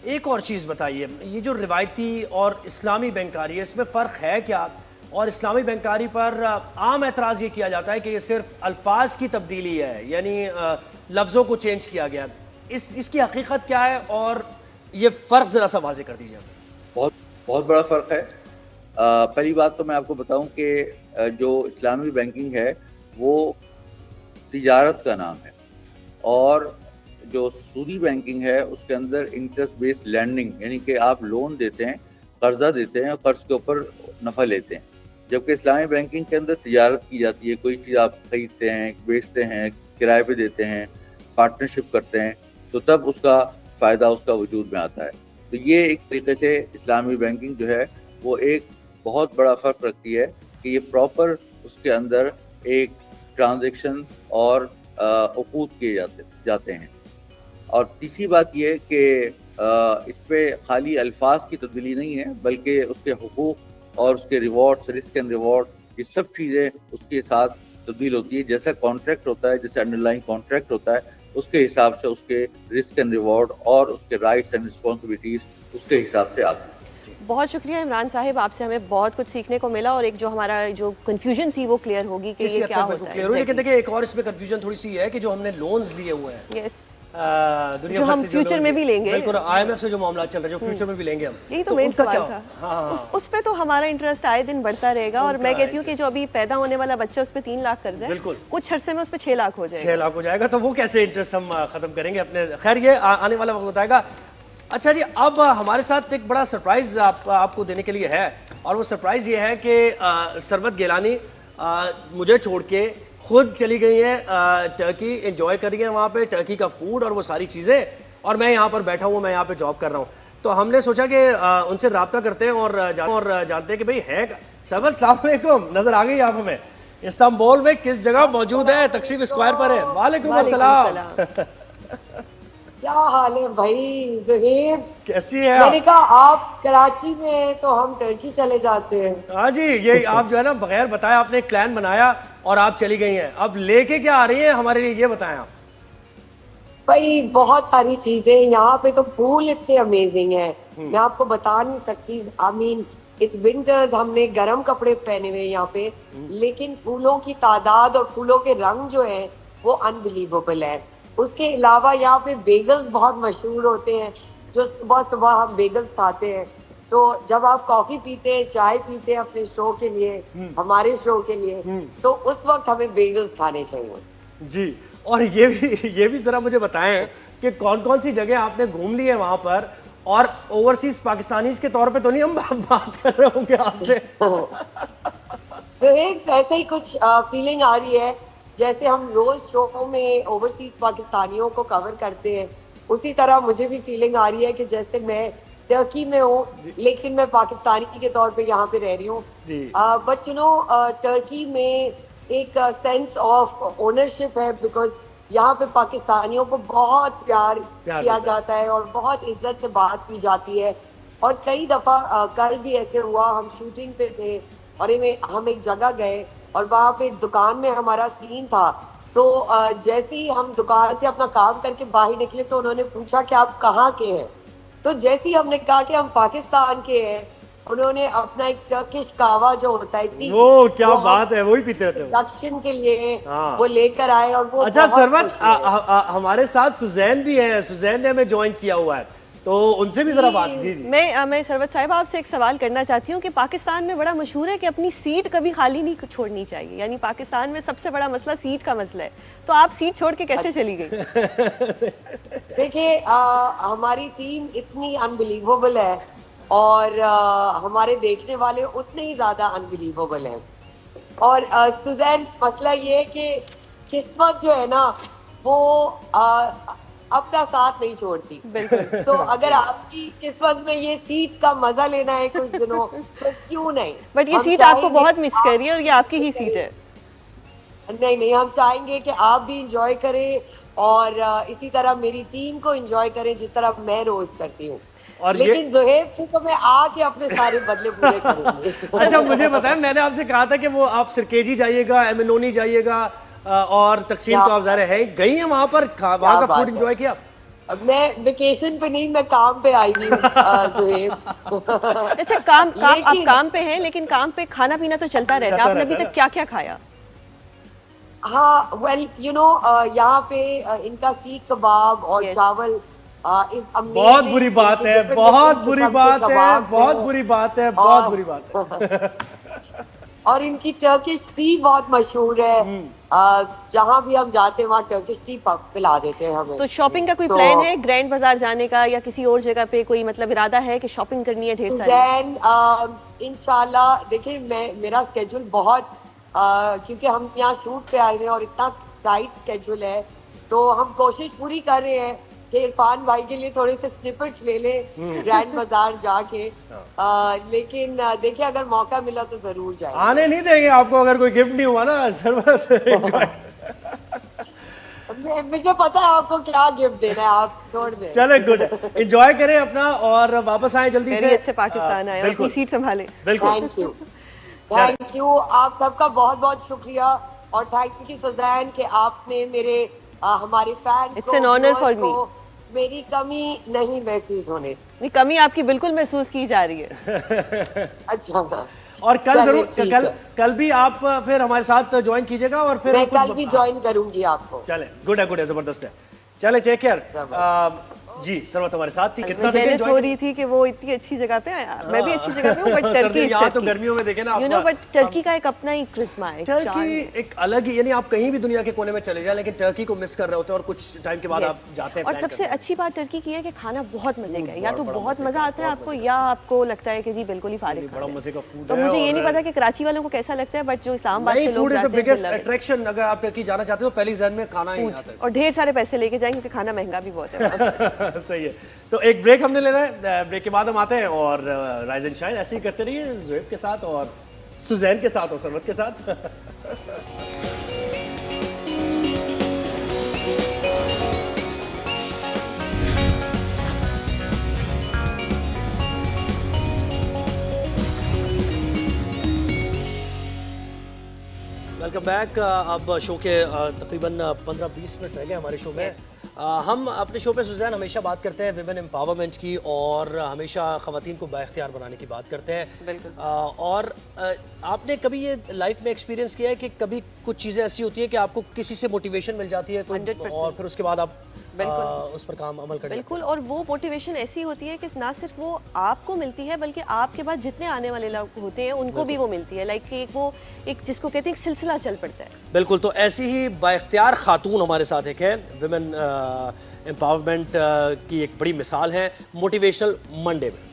एक और चीज़ बताइए, ये जो रिवायती और इस्लामी बैंकारी है इसमें फ़र्क है क्या? और इस्लामी बैंकारी पर आम एतराज़ ये किया जाता है कि ये सिर्फ अल्फाज की तब्दीली है, यानी लफ्ज़ों को चेंज किया गया। इसकी हकीकत क्या है और ये फ़र्क ज़रा सा वाज़ेह कर दीजिए। बहुत बड़ा फ़र्क है। पहली बात तो मैं आपको बताऊं कि जो इस्लामी बैंकिंग है वो तिजारत का नाम है और जो सूदी बैंकिंग है उसके अंदर इंटरेस्ट बेस्ड लैंडिंग, यानी कि आप लोन देते हैं कर्जा देते हैं और कर्ज के ऊपर नफा लेते हैं। जबकि इस्लामी बैंकिंग के अंदर तिजारत की जाती है, कोई चीज़ आप खरीदते हैं, बेचते हैं, किराए पे देते हैं, पार्टनरशिप करते हैं, तो तब उसका फ़ायदा उसका वजूद में आता है। तो ये एक तरीके से इस्लामी बैंकिंग जो है वो एक बहुत बड़ा फ़र्क रखती है कि ये प्रॉपर उसके अंदर एक ट्रांजैक्शन और उकूद किए जाते हैं। और तीसरी बात ये कि इस पे खाली अल्फाज की तब्दीली नहीं है, बल्कि उसके हुकूक और उसके रिवॉर्ड्स, रिस्क एंड रिवॉर्ड, ये सब चीज़ें उसके साथ तब्दील होती है। जैसा कॉन्ट्रैक्ट होता है, जैसे अंडरलाइन कॉन्ट्रैक्ट होता है, उसके हिसाब से उसके रिस्क एंड रिवॉर्ड और उसके राइट्स एंड रिस्पॉन्सिबिलिटीज़ उसके हिसाब से आते हैं। बहुत शुक्रिया इमरान साहिब, आपसे हमें बहुत कुछ सीखने को मिला और एक जो हमारा जो कंफ्यूजन थी वो क्लियर होगी कि ये क्या होता है। लेकिन देखिए एक और इसमें कंफ्यूजन थोड़ी सी है कि जो हमने लोन्स लिए हुए हैं, यस, दुनिया जो भर हम से फ्यूचर में भी लेंगे, बिल्कुल IMF से जो मामला चल रहा है, जो फ्यूचर में भी लेंगे हम, यही तो मेन सवाल था। हाँ। उस पे तो हमारा इंटरेस्ट आए दिन बढ़ता रहेगा और मैं कहती हूँ कि जो अभी पैदा होने वाला बच्चा उस पे 3 लाख कर्ज है, बिल्कुल कुछ अरसे में उस पे 6 लाख हो जाएगा। 6 लाख हो जाएगा, तो वो कैसे इंटरेस्ट हम खत्म करेंगे अपने। खैर ये आने वाला वक्त बताएगा। अच्छा जी, अब हमारे साथ एक बड़ा सरप्राइज आपको देने के लिए है, और वो सरप्राइज ये है कि सरबत गिलानी मुझे छोड़ के खुद चली गई हैं टर्की, एंजॉय कर रही हैं वहाँ पे टर्की का फूड और वो सारी चीज़ें, और मैं यहाँ पर बैठा हूँ, मैं यहाँ पे जॉब कर रहा हूँ। तो हमने सोचा कि उनसे रब्ता करते हैं और जानते हैं कि भाई है सरबत, अस्सलाम वालेकुम, नज़र आ गई आप हमें इस्तांबुल में किस जगह मौजूद है? तकसीम स्क्वायर पर है। वालेकुम अस्सलाम। क्या हाल है भाई ज़ुहैब? कैसी है मैंने कहा आप कराची में हैं तो हम टर्की चले जाते हैं। हाँ जी, ये आप जो है ना बगैर बताया आपने एक प्लान बनाया और आप चली गई हैं। अब लेके क्या आ रही हैं हमारे लिए, ये बताएं आप। भाई बहुत सारी चीजें यहाँ पे, तो फूल इतने अमेजिंग हैं, मैं आपको बता नहीं सकती। आई मीन इट्स विंटर्स, हमने गर्म कपड़े पहने हुए यहाँ पे, लेकिन फूलों की तादाद और फूलों के रंग जो है वो अनबिलीवेबल है। उसके अलावा यहाँ पे बेगल्स बहुत मशहूर होते हैं, जो सुबह सुबह हम बेगल्स खाते हैं। तो जब आप कॉफी पीते हैं, चाय पीते हैं अपने शो के लिए, हमारे शो के लिए, तो उस वक्त हमें बेगल्स खाने चाहिए जी। और ये भी जरा मुझे बताएं कि कौन कौन सी जगह आपने घूम ली है वहां पर, और ओवरसीज पाकिस्तानीज के तौर पे तो नहीं हम बात कर रहे होंगे आपसे। तो एक ऐसे ही कुछ फीलिंग आ रही है जैसे हम रोज शो में ओवरसीज पाकिस्तानियों को कवर करते हैं, उसी तरह मुझे भी फीलिंग आ रही है कि जैसे मैं टर्की में हूँ लेकिन मैं पाकिस्तानी के तौर पे यहाँ पे रह रही हूँ। बट यू नो टर्की में एक सेंस ऑफ ओनरशिप है, बिकॉज यहाँ पे पाकिस्तानियों को बहुत प्यार किया जाता है और बहुत इज्जत से बात की जाती है। और कई दफा कल भी ऐसे हुआ, हम शूटिंग पे थे और हम एक जगह गए और वहाँ पे दुकान में हमारा सीन था, तो जैसे ही हम दुकान से अपना काम करके बाहर निकले तो उन्होंने पूछा कि आप कहाँ के हैं। तो जैसे ही हमने कहा कि हम पाकिस्तान के हैं, उन्होंने अपना एक टर्किश कावा जो होता है टी, वो क्या बात है, वही पीते रहते हो दक्षिण के लिए वो लेकर आए और वो। अच्छा सरवत, हमारे साथ सुजैन भी है, सुजैन ने हमें ज्वाइन किया हुआ है, तो उनसे भी जरा बात। जी जी, मैं सरवत साहिब आपसे एक सवाल करना चाहती हूँ कि पाकिस्तान में बड़ा मशहूर है कि अपनी सीट कभी खाली नहीं छोड़नी चाहिए, यानी पाकिस्तान में सबसे बड़ा मसला सीट का मसला है, तो आप सीट छोड़ के कैसे चली गई? देखिए हमारी टीम इतनी अनबिलीवेबल है और हमारे देखने वाले उतने ही ज्यादा अनबिलीवेबल हैं। और सुजैन, मसला ये है कि किस्मत जो है ना वो अपना साथ नहीं छोड़ती। तो अगर आपकी किस्मत में ये सीट का मजा लेना है कुछ दिनों तो क्यों नहीं। बट ये सीट आपको बहुत मिस कर रही है और ये आपकी ही सीट है। नहीं, हम चाहेंगे कि आप भी इंजॉय करें और इसी तरह मेरी टीम को एंजॉय करें जिस तरह मैं रोज करती हूँ। और लेकिन ज़ुहैब से तो मैं आके अपने सारे बदले पूरे करूंगी। अच्छा मुझे बताएं, मैंने आपसे कहा था कि वो आप सिरकेजी जाइएगा, एमिनोनी जाइएगा और तकसीम, तो आप ज़ाहिर है गई हैं वहाँ पर, वहाँ का फूड एंजॉय किया? मैं वेकेशन पे नहीं, मैं काम पे आई हुई हूँ ज़ुहैब। अच्छा आप काम पे हैं, लेकिन काम पे खाना पीना तो चलता रहता है। आपने अभी तक क्या क्या खाया? हाँ वेल यू नो यहाँ पे इनका सीख कबाब और चावल बहुत बुरी बात है, बहुत बुरी बात है, बहुत बुरी बात है, बहुत बुरी बात है। और इनकी टर्किश टी बहुत मशहूर है। जहाँ भी हम जाते हैं वहाँ टर्किश टी पिला देते हैं हमें। तो शॉपिंग का कोई प्लान है ग्रैंड बाजार जाने का, या किसी और जगह पे कोई मतलब इरादा है कि शॉपिंग करनी है ढेर सारी? ग्रैंड इंशाल्लाह, देखिए मेरा स्केड्यूल बहुत क्योंकि हम यहाँ शूट पे आए हुए हैं और इतना टाइट स्केड्यूल है, तो हम कोशिश पूरी कर रहे हैं कि इरफान भाई के लिए थोड़े से स्निपेट्स ले ले ग्रैंड बाजार जाके। लेकिन देखिए अगर मौका मिला तो जरूर जाएंगे। आने नहीं देंगे आपको अगर कोई गिफ्ट नहीं हुआ ना सरवत। मुझे पता है आपको क्या गिफ्ट देना है, आप छोड़ दें। चले गुड, एंजॉय करें अपना और वापस आए जल्दी से। से पाकिस्तान आए, अपनी सीट संभाले। बिल्कुल, थैंक यू आप सबका बहुत बहुत शुक्रिया, और थैंक यू सुजैन कि आपने मेरे हमारे fans It's an honor for me. मेरी कमी नहीं महसूस होने। नहीं, कमी आपकी बिल्कुल महसूस की जा रही है। अच्छा, और कल जरूर कल भी आप फिर हमारे साथ ज्वाइन कीजिएगा और फिर मैं कल भी ज्वाइन करूंगी आपको। चले गुड है जबरदस्त है। चले टेक केयर। जी सरवत हमारे साथ थी, कितना जेलस हो रही थी कि वो इतनी अच्छी जगह पे आया। मैं भी अच्छी जगह पे हूं, बट टर्की तो गर्मियों में देखे ना यू नो, बट टर्की का एक अपना ही क्रिस्मा है। टर्की एक अलग ही, यानी आप कहीं भी दुनिया के कोने में चले जाएं लेकिन टर्की को मिस कर रहे होते हैं और कुछ टाइम के बाद आप जाते हैं। और सबसे अच्छी बात टर्की की है कि खाना बहुत मजे का है, या तो बहुत मजा आता है आपको, या आपको लगता है कि जी बिल्कुल ही फारिग। बड़ा मजे का फूड तो मुझे ये नहीं पता कि कराची वालों को कैसा लगता है, बट जो इस्लामाबाद से लोग जाते हैं, बिगेस्ट अट्रैक्शन अगर आप टर्की जाना चाहते हो पहली जहन में खाना ही आता है। और ढेर सारे पैसे लेके जाएं क्योंकि खाना महंगा भी बहुत है। सही है। तो एक ब्रेक हमने लेना है, ब्रेक के बाद हम आते हैं और राइज एंड शाइन ऐसे ही करते रहिए ज़ुएब के साथ और सुजैन के साथ और सरवत के साथ। Welcome back. अब शो के तकरीबन 15-20 मिनट रह गए हमारे शो में। हम अपने शो पे सुजैन हमेशा बात करते हैं विमेन एम्पावरमेंट की और हमेशा ख़वातीन को बाइख्तियार बनाने की बात करते हैं। और आपने कभी ये लाइफ में एक्सपीरियंस किया है कि कभी कुछ चीज़ें ऐसी होती है कि आपको किसी से मोटिवेशन मिल जाती है और फिर उसके बाद आप उस पर काम अमल करते हैं? बिल्कुल, और वो मोटिवेशन ऐसी होती है कि ना सिर्फ वो आपको मिलती है बल्कि आपके बाद जितने आने वाले लोग होते हैं उनको भी वो मिलती है। लाइक वो एक जिसको कहते हैं सिलसिला चल पड़ता है। बिल्कुल, तो ऐसी ही बाइख्तियार खातून हमारे साथ एक है, विमेन एम्पावरमेंट की एक बड़ी मिसाल है मोटिवेशनल मंडे में।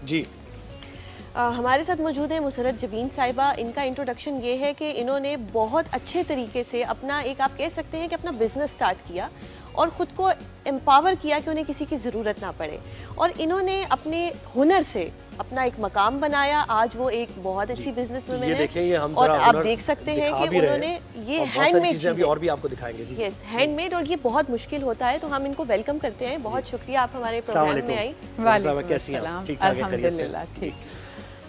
जी हमारे साथ मौजूद है मुसरत जबीन साहिबा। इनका इंट्रोडक्शन ये है कि इन्होंने बहुत अच्छे तरीके से अपना एक, आप कह सकते हैं कि अपना बिजनेस स्टार्ट किया और ख़ुद को एम्पावर किया कि उन्हें किसी की ज़रूरत ना पड़े, और इन्होंने अपने हुनर से अपना एक मकाम बनाया। आज वो एक बहुत अच्छी बिजनेस वुमेन है और आप देख सकते हैं कि उन्होंने ये हैंडमेड चीज़ें और भी आपको दिखाएंगे। जी यस, हैंडमेड, और ये बहुत मुश्किल होता है, तो हम इनको वेलकम करते हैं। बहुत शुक्रिया आप हमारे प्रोग्राम में आई। कैसी हैं? ठीक-ठाक है, खैरियत से?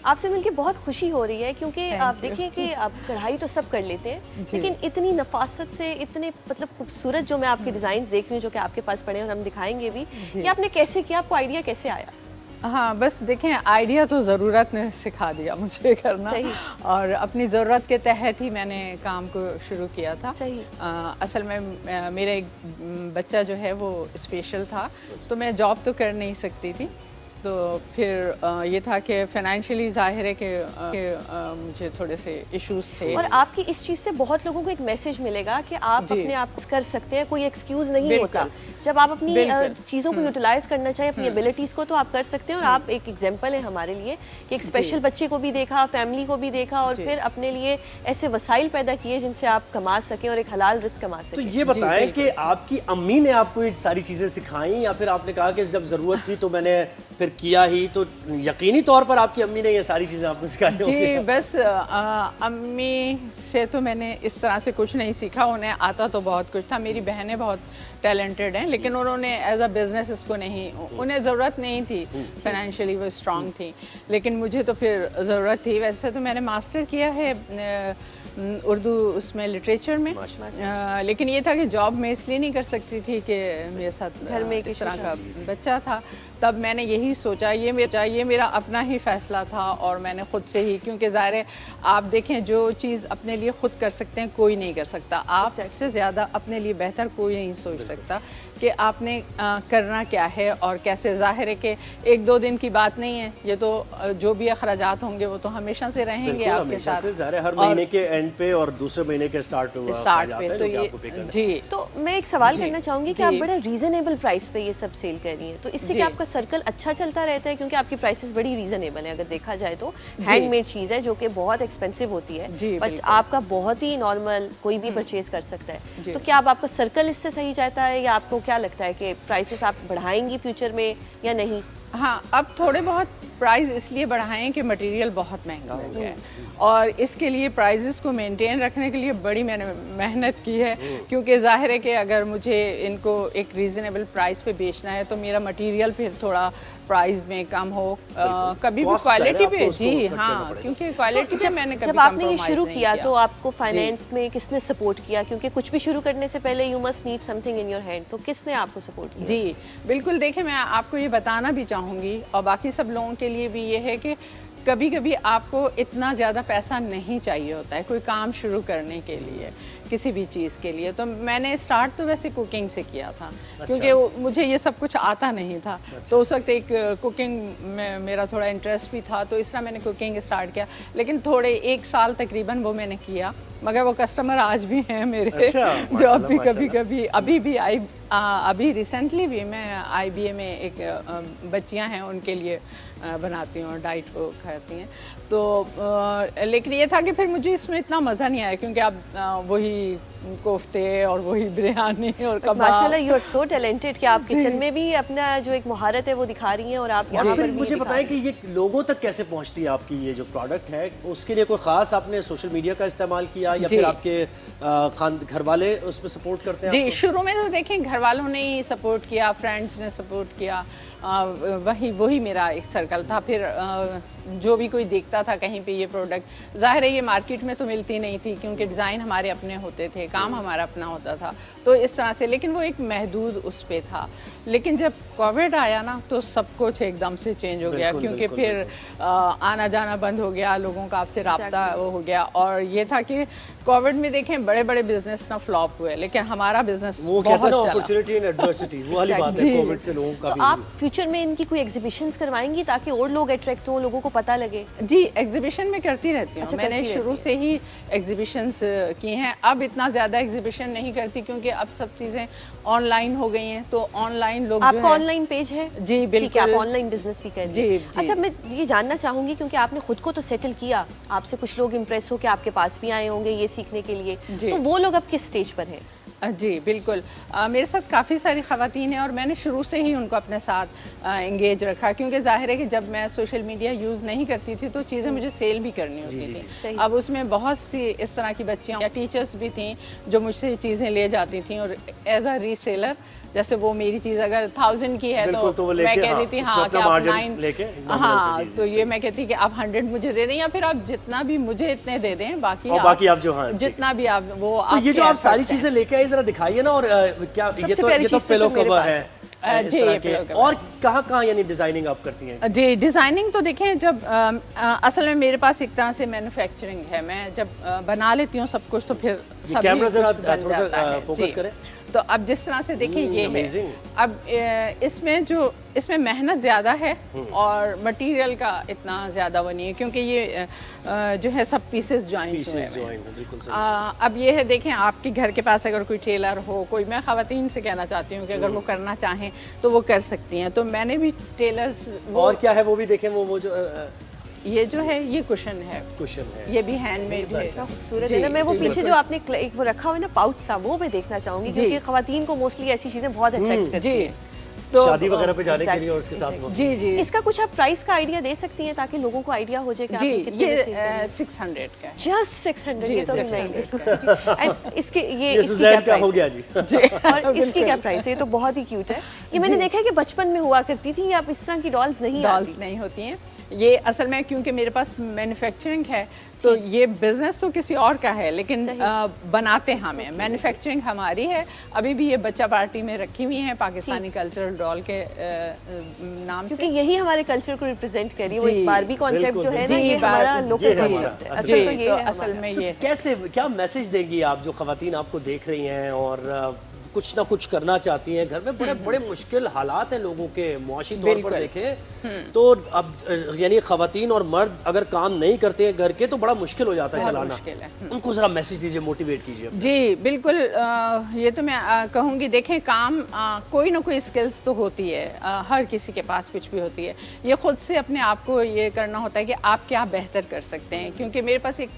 आपसे मिलके बहुत खुशी हो रही है क्योंकि आप देखिए कि आप कढ़ाई तो सब कर लेते हैं, लेकिन इतनी नफासत से, इतने मतलब खूबसूरत जो मैं आपके डिज़ाइंस देख रही हूँ जो कि आपके पास पड़े हैं और हम दिखाएंगे भी, ये आपने कैसे किया? आपको आइडिया कैसे आया? हाँ, बस देखें, आइडिया तो ज़रूरत ने सिखा दिया मुझे करना, और अपनी ज़रूरत के तहत ही मैंने काम को शुरू किया था। सही। असल में मेरा एक बच्चा जो है वो स्पेशल था, तो मैं जॉब तो कर नहीं सकती थी, तो फिर ये था कि फाइनेंशियली ज़ाहिर है कि मुझे थोड़े से इश्यूज थे। और आपकी इस चीज़ से बहुत लोगों को एक मैसेज मिलेगा कि आप अपने आप कर सकते हैं, कोई एक्सक्यूज़ नहीं होता। जब आप अपनी चीज़ों को यूटिलाइज करना चाहें, अपनी एबिलिटीज़ को, तो आप कर सकते हैं। और आप एक एग्जाम्पल है हमारे लिए कि एक स्पेशल बच्चे को भी देखा, फैमिली को भी देखा, और फिर अपने लिए ऐसे वसाइल पैदा किए जिनसे आप कमा सकें और एक हलाल रिस्क कमा सकें। तो ये बताएं कि आपकी अम्मी ने आपको ये सारी चीज़ें सिखाई या फिर आपने कहा कि जब ज़रूरत थी तो मैंने फिर किया ही? तो यकीनी तौर पर आपकी अम्मी ने ये सारी चीज़ें आपको सिखाई होंगी। जी, बस अम्मी से तो मैंने इस तरह से कुछ नहीं सीखा, उन्हें आता तो बहुत कुछ था। मेरी बहनें बहुत टैलेंटेड हैं, लेकिन उन्होंने एज अ बिजनेस इसको नहीं, उन्हें ज़रूरत नहीं थी, फाइनेंशियली वो स्ट्रांग थी, लेकिन मुझे तो फिर ज़रूरत थी। वैसे तो मैंने मास्टर किया है उर्दू उसमें लिटरेचर में। लेकिन ये था कि जॉब मैं इसलिए नहीं कर सकती थी कि मेरे साथ घर में इस तरह का बच्चा था। तब मैंने यही सोचा, ये मेरा अपना ही फैसला था और मैंने ख़ुद से ही, क्योंकि ज़ाहिर है आप देखें जो चीज़ अपने लिए ख़ुद कर सकते हैं कोई नहीं कर सकता। आप सबसे ज़्यादा अपने लिए बेहतर कोई नहीं सोच सकता कि आपने करना क्या है और कैसे। ज़ाहिर है कि 1-2 दिन की बात नहीं है, ये तो जो भी अखराजात होंगे वो तो हमेशा से रहेंगे आपके साथ। हर महीने के एंड पे और दूसरे महीने के स्टार्ट पे तो ये जी। तो मैं एक सवाल करना चाहूँगी कि आप बड़ा रीज़नेबल प्राइस पे ये सब सेल कर रही हैं, तो इससे क्या आपका सर्कल अच्छा चलता रहता है? क्योंकि आपकी प्राइसेस बड़ी रीज़नेबल हैं, अगर देखा जाए तो हैंडमेड चीज़ है जो कि बहुत एक्सपेंसिव होती है, बट आपका बहुत ही नॉर्मल कोई भी परचेज कर सकता है। तो क्या आपका सर्कल इससे सही जाता है या आपको क्या लगता है कि प्राइसेस आप बढ़ाएंगी फ्यूचर में या नहीं? हाँ, अब थोड़े बहुत प्राइस इसलिए बढ़ाएं कि मटेरियल बहुत महंगा हो गया है और इसके लिए प्राइसेस को मेंटेन रखने के लिए बड़ी मैंने मेहनत की है, क्योंकि ज़ाहिर है कि अगर मुझे इनको एक रीज़नेबल प्राइस पे बेचना है तो मेरा मटेरियल फिर थोड़ा प्राइस में कम हो, कभी भी क्वालिटी पे। जी हाँ, क्योंकि क्वालिटी पे मैंने कभी जब आपने ये शुरू किया तो आपको फाइनेंस में किसने सपोर्ट किया? क्योंकि कुछ भी शुरू करने से पहले you must need something in your hand, तो किसने आपको सपोर्ट किया? जी बिल्कुल, देखिए मैं आपको ये बताना भी चाहूँगी और बाकी सब लोगों के लिए भी ये है कि कभी कभी आपको इतना ज़्यादा पैसा नहीं चाहिए होता है कोई काम शुरू करने के लिए, किसी भी चीज़ के लिए। तो मैंने स्टार्ट तो वैसे कुकिंग से किया था, क्योंकि मुझे ये सब कुछ आता नहीं था। तो उस वक्त एक कुकिंग में मेरा थोड़ा इंटरेस्ट भी था, तो इस तरह मैंने कुकिंग स्टार्ट किया। लेकिन थोड़े 1 साल तकरीबन वो मैंने किया, मगर वो कस्टमर आज भी हैं मेरे जो अभी कभी अभी रिसेंटली भी मैं IBA में एक बच्चियां हैं उनके लिए बनाती हूँ, डाइट को खाती हैं। तो लेकिन ये था कि फिर मुझे इसमें इतना मज़ा नहीं आया, क्योंकि अब वही कोफ्ते और वही बिरयानी और कबाब। माशाल्लाह यू आर सो टैलेंटेड कि आप किचन में भी अपना जो एक महारत है वो दिखा रही हैं और आप यहाँ पर मुझे बताएं कि ये लोगों तक कैसे पहुँचती है आपकी ये जो प्रोडक्ट है? उसके लिए कोई ख़ास आपने सोशल मीडिया का इस्तेमाल किया या फिर आपके घर वाले उसमें सपोर्ट करते हैं? जी, शुरू में तो देखें घर वालों ने ही सपोर्ट किया, फ्रेंड्स ने सपोर्ट किया, वही मेरा एक सर्कल था। फिर जो भी कोई देखता था कहीं पे ये प्रोडक्ट, ज़ाहिर है ये मार्केट में तो मिलती नहीं थी, क्योंकि डिज़ाइन हमारे अपने होते थे, काम हमारा अपना होता था, तो इस तरह से। लेकिन वो एक महदूद उस पे था। लेकिन जब कोविड आया ना तो सब कुछ एकदम से चेंज हो गया, क्योंकि फिर आना जाना बंद हो गया, लोगों का आपसे रब्ता वो हो गया। और ये था कि कोविड में देखें बड़े बड़े बिजनेस ना फ्लॉप हुए, लेकिन हमारा बिजनेस वो कहते हैं ना अपॉर्चुनिटी एंड एडवर्सिटी, वो वाली बात है कोविड से लोगों का भी। आप फ्यूचर में इनकी कोई एग्जीबिशंस करवाएंगी ताकि और लोग अट्रैक्ट हों, लोगों को पता लगे? जी, एग्जीबिशन में करती रहती हूँ। मैंने शुरू से ही एग्जीबिशंस की हैं। अब इतना ज़्यादा एग्जीबिशन नहीं करती, क्योंकि अब सब चीज़ें ऑनलाइन हो गई हैं, तो ऑनलाइन लोग आपका ऑनलाइन पेज है? जी बिल्कुल, आप ऑनलाइन बिजनेस भी कर रही हैं। अच्छा, मैं ये जानना चाहूँगी, क्योंकि आपने खुद को तो सेटल किया, आपसे कुछ लोग इम्प्रेस हो के आपके पास भी आए होंगे ये सीखने के लिए, तो वो लोग अब किस स्टेज पर हैं? जी बिल्कुल, मेरे साथ काफ़ी सारी ख़वातीन हैं और मैंने शुरू से ही उनको अपने साथ एंगेज रखा, क्योंकि ज़ाहिर है कि जब मैं सोशल मीडिया यूज़ नहीं करती थी तो चीज़ें मुझे सेल भी करनी होती थी। अब उसमें बहुत सी इस तरह की बच्चियाँ या टीचर्स भी थीं जो मुझसे चीज़ें ले जाती थीं, और एज अ रीसेलर जैसे वो मेरी चीज़ अगर 1000 की है तो मैं कहती थी हाँ कि आप 9, हाँ तो ये मैं कहती कि आप 100 मुझे दे दें, या फिर आप जितना भी मुझे इतने दे दें, बाकी आप जो जितना भी आप वो। तो ये जो आप सारी चीज़ें लेके आए जरा दिखाइए ना। और क्या ये तो पिलो कवर है जी, और कहाँ यानी डिजाइनिंग आप करती हैं? जी, डिजाइनिंग तो देखें, जब असल में मेरे पास एक तरह से मैन्युफैक्चरिंग है, मैं जब बना लेती हूँ सब कुछ तो फिर कैमरा जरा थोड़ा सा फोकस करें। तो अब जिस तरह से देखिए ये है, अब इसमें मेहनत ज़्यादा है और मटेरियल का इतना ज़्यादा वो नहीं है, क्योंकि ये जो है सब पीसेस ज्वाइंट हुए हैं। अब ये है, देखें आपके घर के पास अगर कोई टेलर हो, कोई, मैं ख़वातीन से कहना चाहती हूँ कि अगर वो करना चाहें तो वो कर सकती हैं। तो मैंने भी टेलर्स और क्या है वो भी देखें, वो जो ये जो है ये कुशन है, ये भी हैंडमेड है। खूबसूरत है ना। मैं वो पीछे जो आपने एक वो रखा हुआ है ना पाउच सा, वो मैं देखना चाहूंगी, क्योंकि खवातीन को मोस्टली ऐसी चीजें बहुत अट्रैक्ट करती हैं। तो शादी वगैरह पे जाने के लिए और उसके साथ जी जी। इसका कुछ आप प्राइस का आइडिया दे सकती हैं ताकि लोगों को आइडिया हो जाए कि जी, ये 600 का है। जस्ट 600, ये तो नहीं। एंड इसके ये क्या हो गया जी। और इसकी क्या प्राइस है? ये तो बहुत ही क्यूट है। ये मैंने देखा है कि बचपन में हुआ करती थी, अब इस तरह की डॉल्स नहीं नहीं होती हैं। ये असल में क्योंकि मेरे पास मैन्युफैक्चरिंग है तो ये बिजनेस तो किसी और का है, लेकिन बनाते हमें, मैन्युफैक्चरिंग हमारी है। अभी भी ये बच्चा पार्टी में रखी हुई है पाकिस्तानी कल्चरल डॉल के नाम क्योंकि से। यही हमारे कल्चर को रिप्रेजेंट कर रही है। वो एक बारबी कॉन्सेप्ट जो है ना, ये हमारा लोकल कॉन्सेप्ट है। असल तो ये है असल में ये कैसे क्या मैसेज देंगी आप जो खवातीन आपको देख रही हैं और कुछ ना कुछ करना चाहती हैं घर में? बड़े बड़े मुश्किल हालात हैं लोगों के, मुआशी तौर पर देखें तो अब यानी खवातीन और मर्द अगर काम नहीं करते हैं घर के तो बड़ा मुश्किल हो जाता है चलाना। उनको जरा मैसेज दीजिए, मोटिवेट कीजिए। जी बिल्कुल, ये तो मैं कहूँगी, देखें काम कोई ना कोई स्किल्स तो होती है, हर किसी के पास कुछ भी होती है। ये खुद से अपने आप को ये करना होता है कि आप क्या बेहतर कर सकते हैं। क्योंकि मेरे पास एक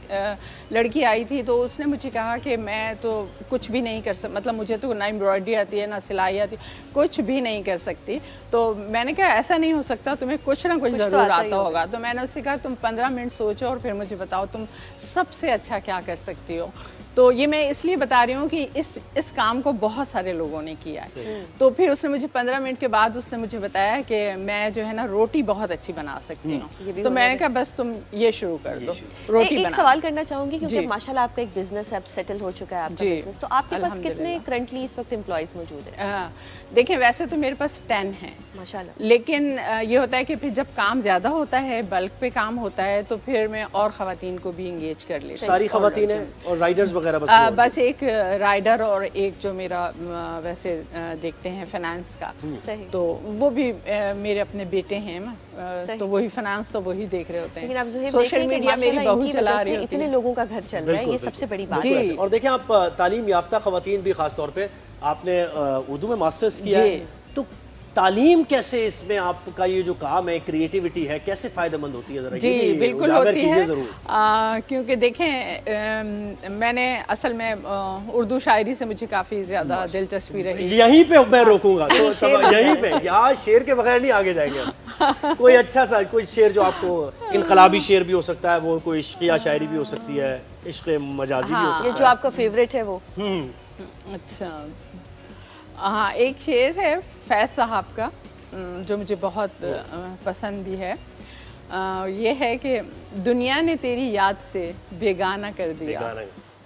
लड़की आई थी तो उसने मुझे कहा कि मैं तो कुछ भी नहीं कर सकती, मतलब मुझे तो ना एम्ब्रॉयडरी आती है ना सिलाई आती, कुछ भी नहीं कर सकती। तो मैंने कहा ऐसा नहीं हो सकता, तुम्हें कुछ ना कुछ ज़रूर आता होगा। तो मैंने उससे कहा तुम 15 मिनट सोचो और फिर मुझे बताओ तुम सबसे अच्छा क्या कर सकती हो। तो ये मैं इसलिए बता रही हूँ कि इस काम को बहुत सारे लोगों ने किया है। तो फिर उसने मुझे 15 मिनट के बाद उसने मुझे बताया कि मैं जो है ना रोटी बहुत अच्छी बना सकती हूँ। तो मैंने कहा बस तुम ये शुरू कर दो रोटी एक बना। सवाल करना चाहूंगी क्योंकि माशाल्लाह आपका एक बिजनेस अब सेटल हो चुका है आपका बिजनेस, तो आपके पास कितने करंटली इस वक्त एम्प्लॉइज मौजूद हैं? देखें वैसे तो मेरे पास 10 हैं माशाल्लाह, लेकिन ये होता है कि फिर जब काम ज़्यादा होता है, बल्क पे काम होता है, तो फिर मैं और ख़वातीन को भी इंगेज कर लेती हूँ। सारी ख़वातीन हैं और राइडर्स वगैरह बस एक राइडर और एक जो मेरा वैसे देखते हैं फाइनेंस का, तो वो भी मेरे अपने बेटे हैं, तो वही फाइनेंस तो वही देख रहे होते हैं। सोशल मीडिया मेरी बहू चला रही होती है, इतने लोगों का घर चल रहा है, ये सबसे बड़ी बात है। और देखें आप तालीम याफ्ता ख़वातीन भी खास तौर पे, आपने उर्दू में मास्टर्स किया है, तो तालीम कैसे इसमें आपका ये जो काम है, क्रिएटिविटी है, कैसे फ़ायदेमंद होती है? जरा जी बिल्कुल होती है ज़रूर। क्योंकि देखें मैंने असल में उर्दू शायरी से मुझे काफ़ी ज़्यादा दिलचस्पी रही। यहीं पे मैं रोकूंगा तो यहीं पे, यहाँ शेर के बगैर नहीं आगे जाएंगे हम। कोई अच्छा सा कोई शेर जो आपको, इनकलाबी शेर भी हो सकता है, वो कोई इश्किया शायरी भी हो सकती है, इश्क़ मजाजी भी हो सकता है, जो आपका फेवरेट है वो। अच्छा हाँ, एक शेर है फैज़ साहब का जो मुझे बहुत पसंद भी है। ये है कि दुनिया ने तेरी याद से बेगाना कर दिया,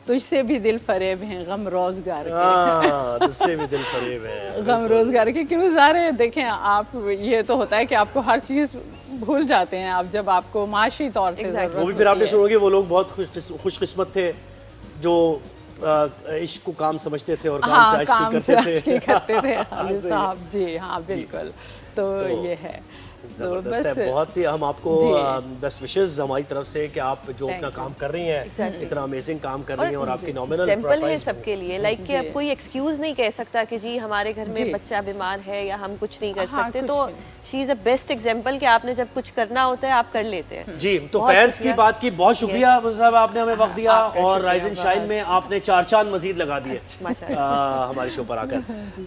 तुझसे भी दिल फरेब हैं गम रोजगार के। तुझसे भी दिल फरेब है गम रोजगार के। क्यों सारे देखें आप, ये तो होता है कि आपको हर चीज़ भूल जाते हैं आप जब आपको माशी तौर से ज़रूरत वो भी फिर आपने सुनोगे वो लोग बहुत खुशकिस्मत थे जो इश्क को काम समझते थे और काम से इश्क करते थे। साहब जी हाँ बिल्कुल, तो ये है ज़बरदस्त है। बहुत ही हम आपको बेस्ट विशेस हमारी तरफ से कि आप जो अपना काम कर रही हैं, इतना अमेजिंग काम कर रही हैं और आपकी नॉमिनल सिंपल है सबके लिए, लाइक कि अब कोई एक्सक्यूज नहीं कह सकता कि जी हमारे घर में बच्चा बीमार है या हम कुछ नहीं कर सकते। तो she is a best example कि आपने जब कुछ करना होता है आप कर लेते हैं। जी तो फैज़ की बात की बहुत शुक्रिया साहब, आपने हमें वक्त दिया और राइज एंड शाइन में आपने 4 चांद मजीद लगा दिए हमारे शो पर आकर।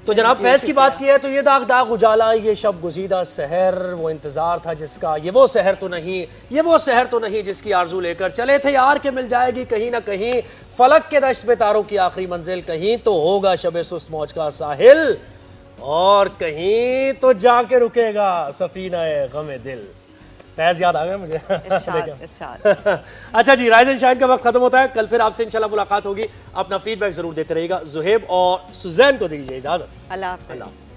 तो जनाब फैज़ की बात की है तो ये दाग दाग उजाला, ये शब गुज़ीदा सहर, वो इंतजार था जिसका, ये वो शहर तो नहीं, ये वो शहर तो नहीं जिसकी आरजू लेकर चले थे यार के मिल जाएगी कहीं ना कहीं, फलक के दश्त पे तारों की आखिरी मंजिल, कहीं तो होगा शबे सुस्त मौज का साहिल और कहीं तो जाके रुकेगा सफीना ए गमे दिल। फैज़ याद आ गया मुझे। अच्छा जी, राइज एंड शाइन का वक्त खत्म होता है, कल फिर आपसे इंशाल्लाह मुलाकात होगी। अपना फीडबैक जरूर देते रहिएगा। ज़ुहैब और सुज़ैन को दीजिए इजाजत। अल्लाह हाफ़िज़।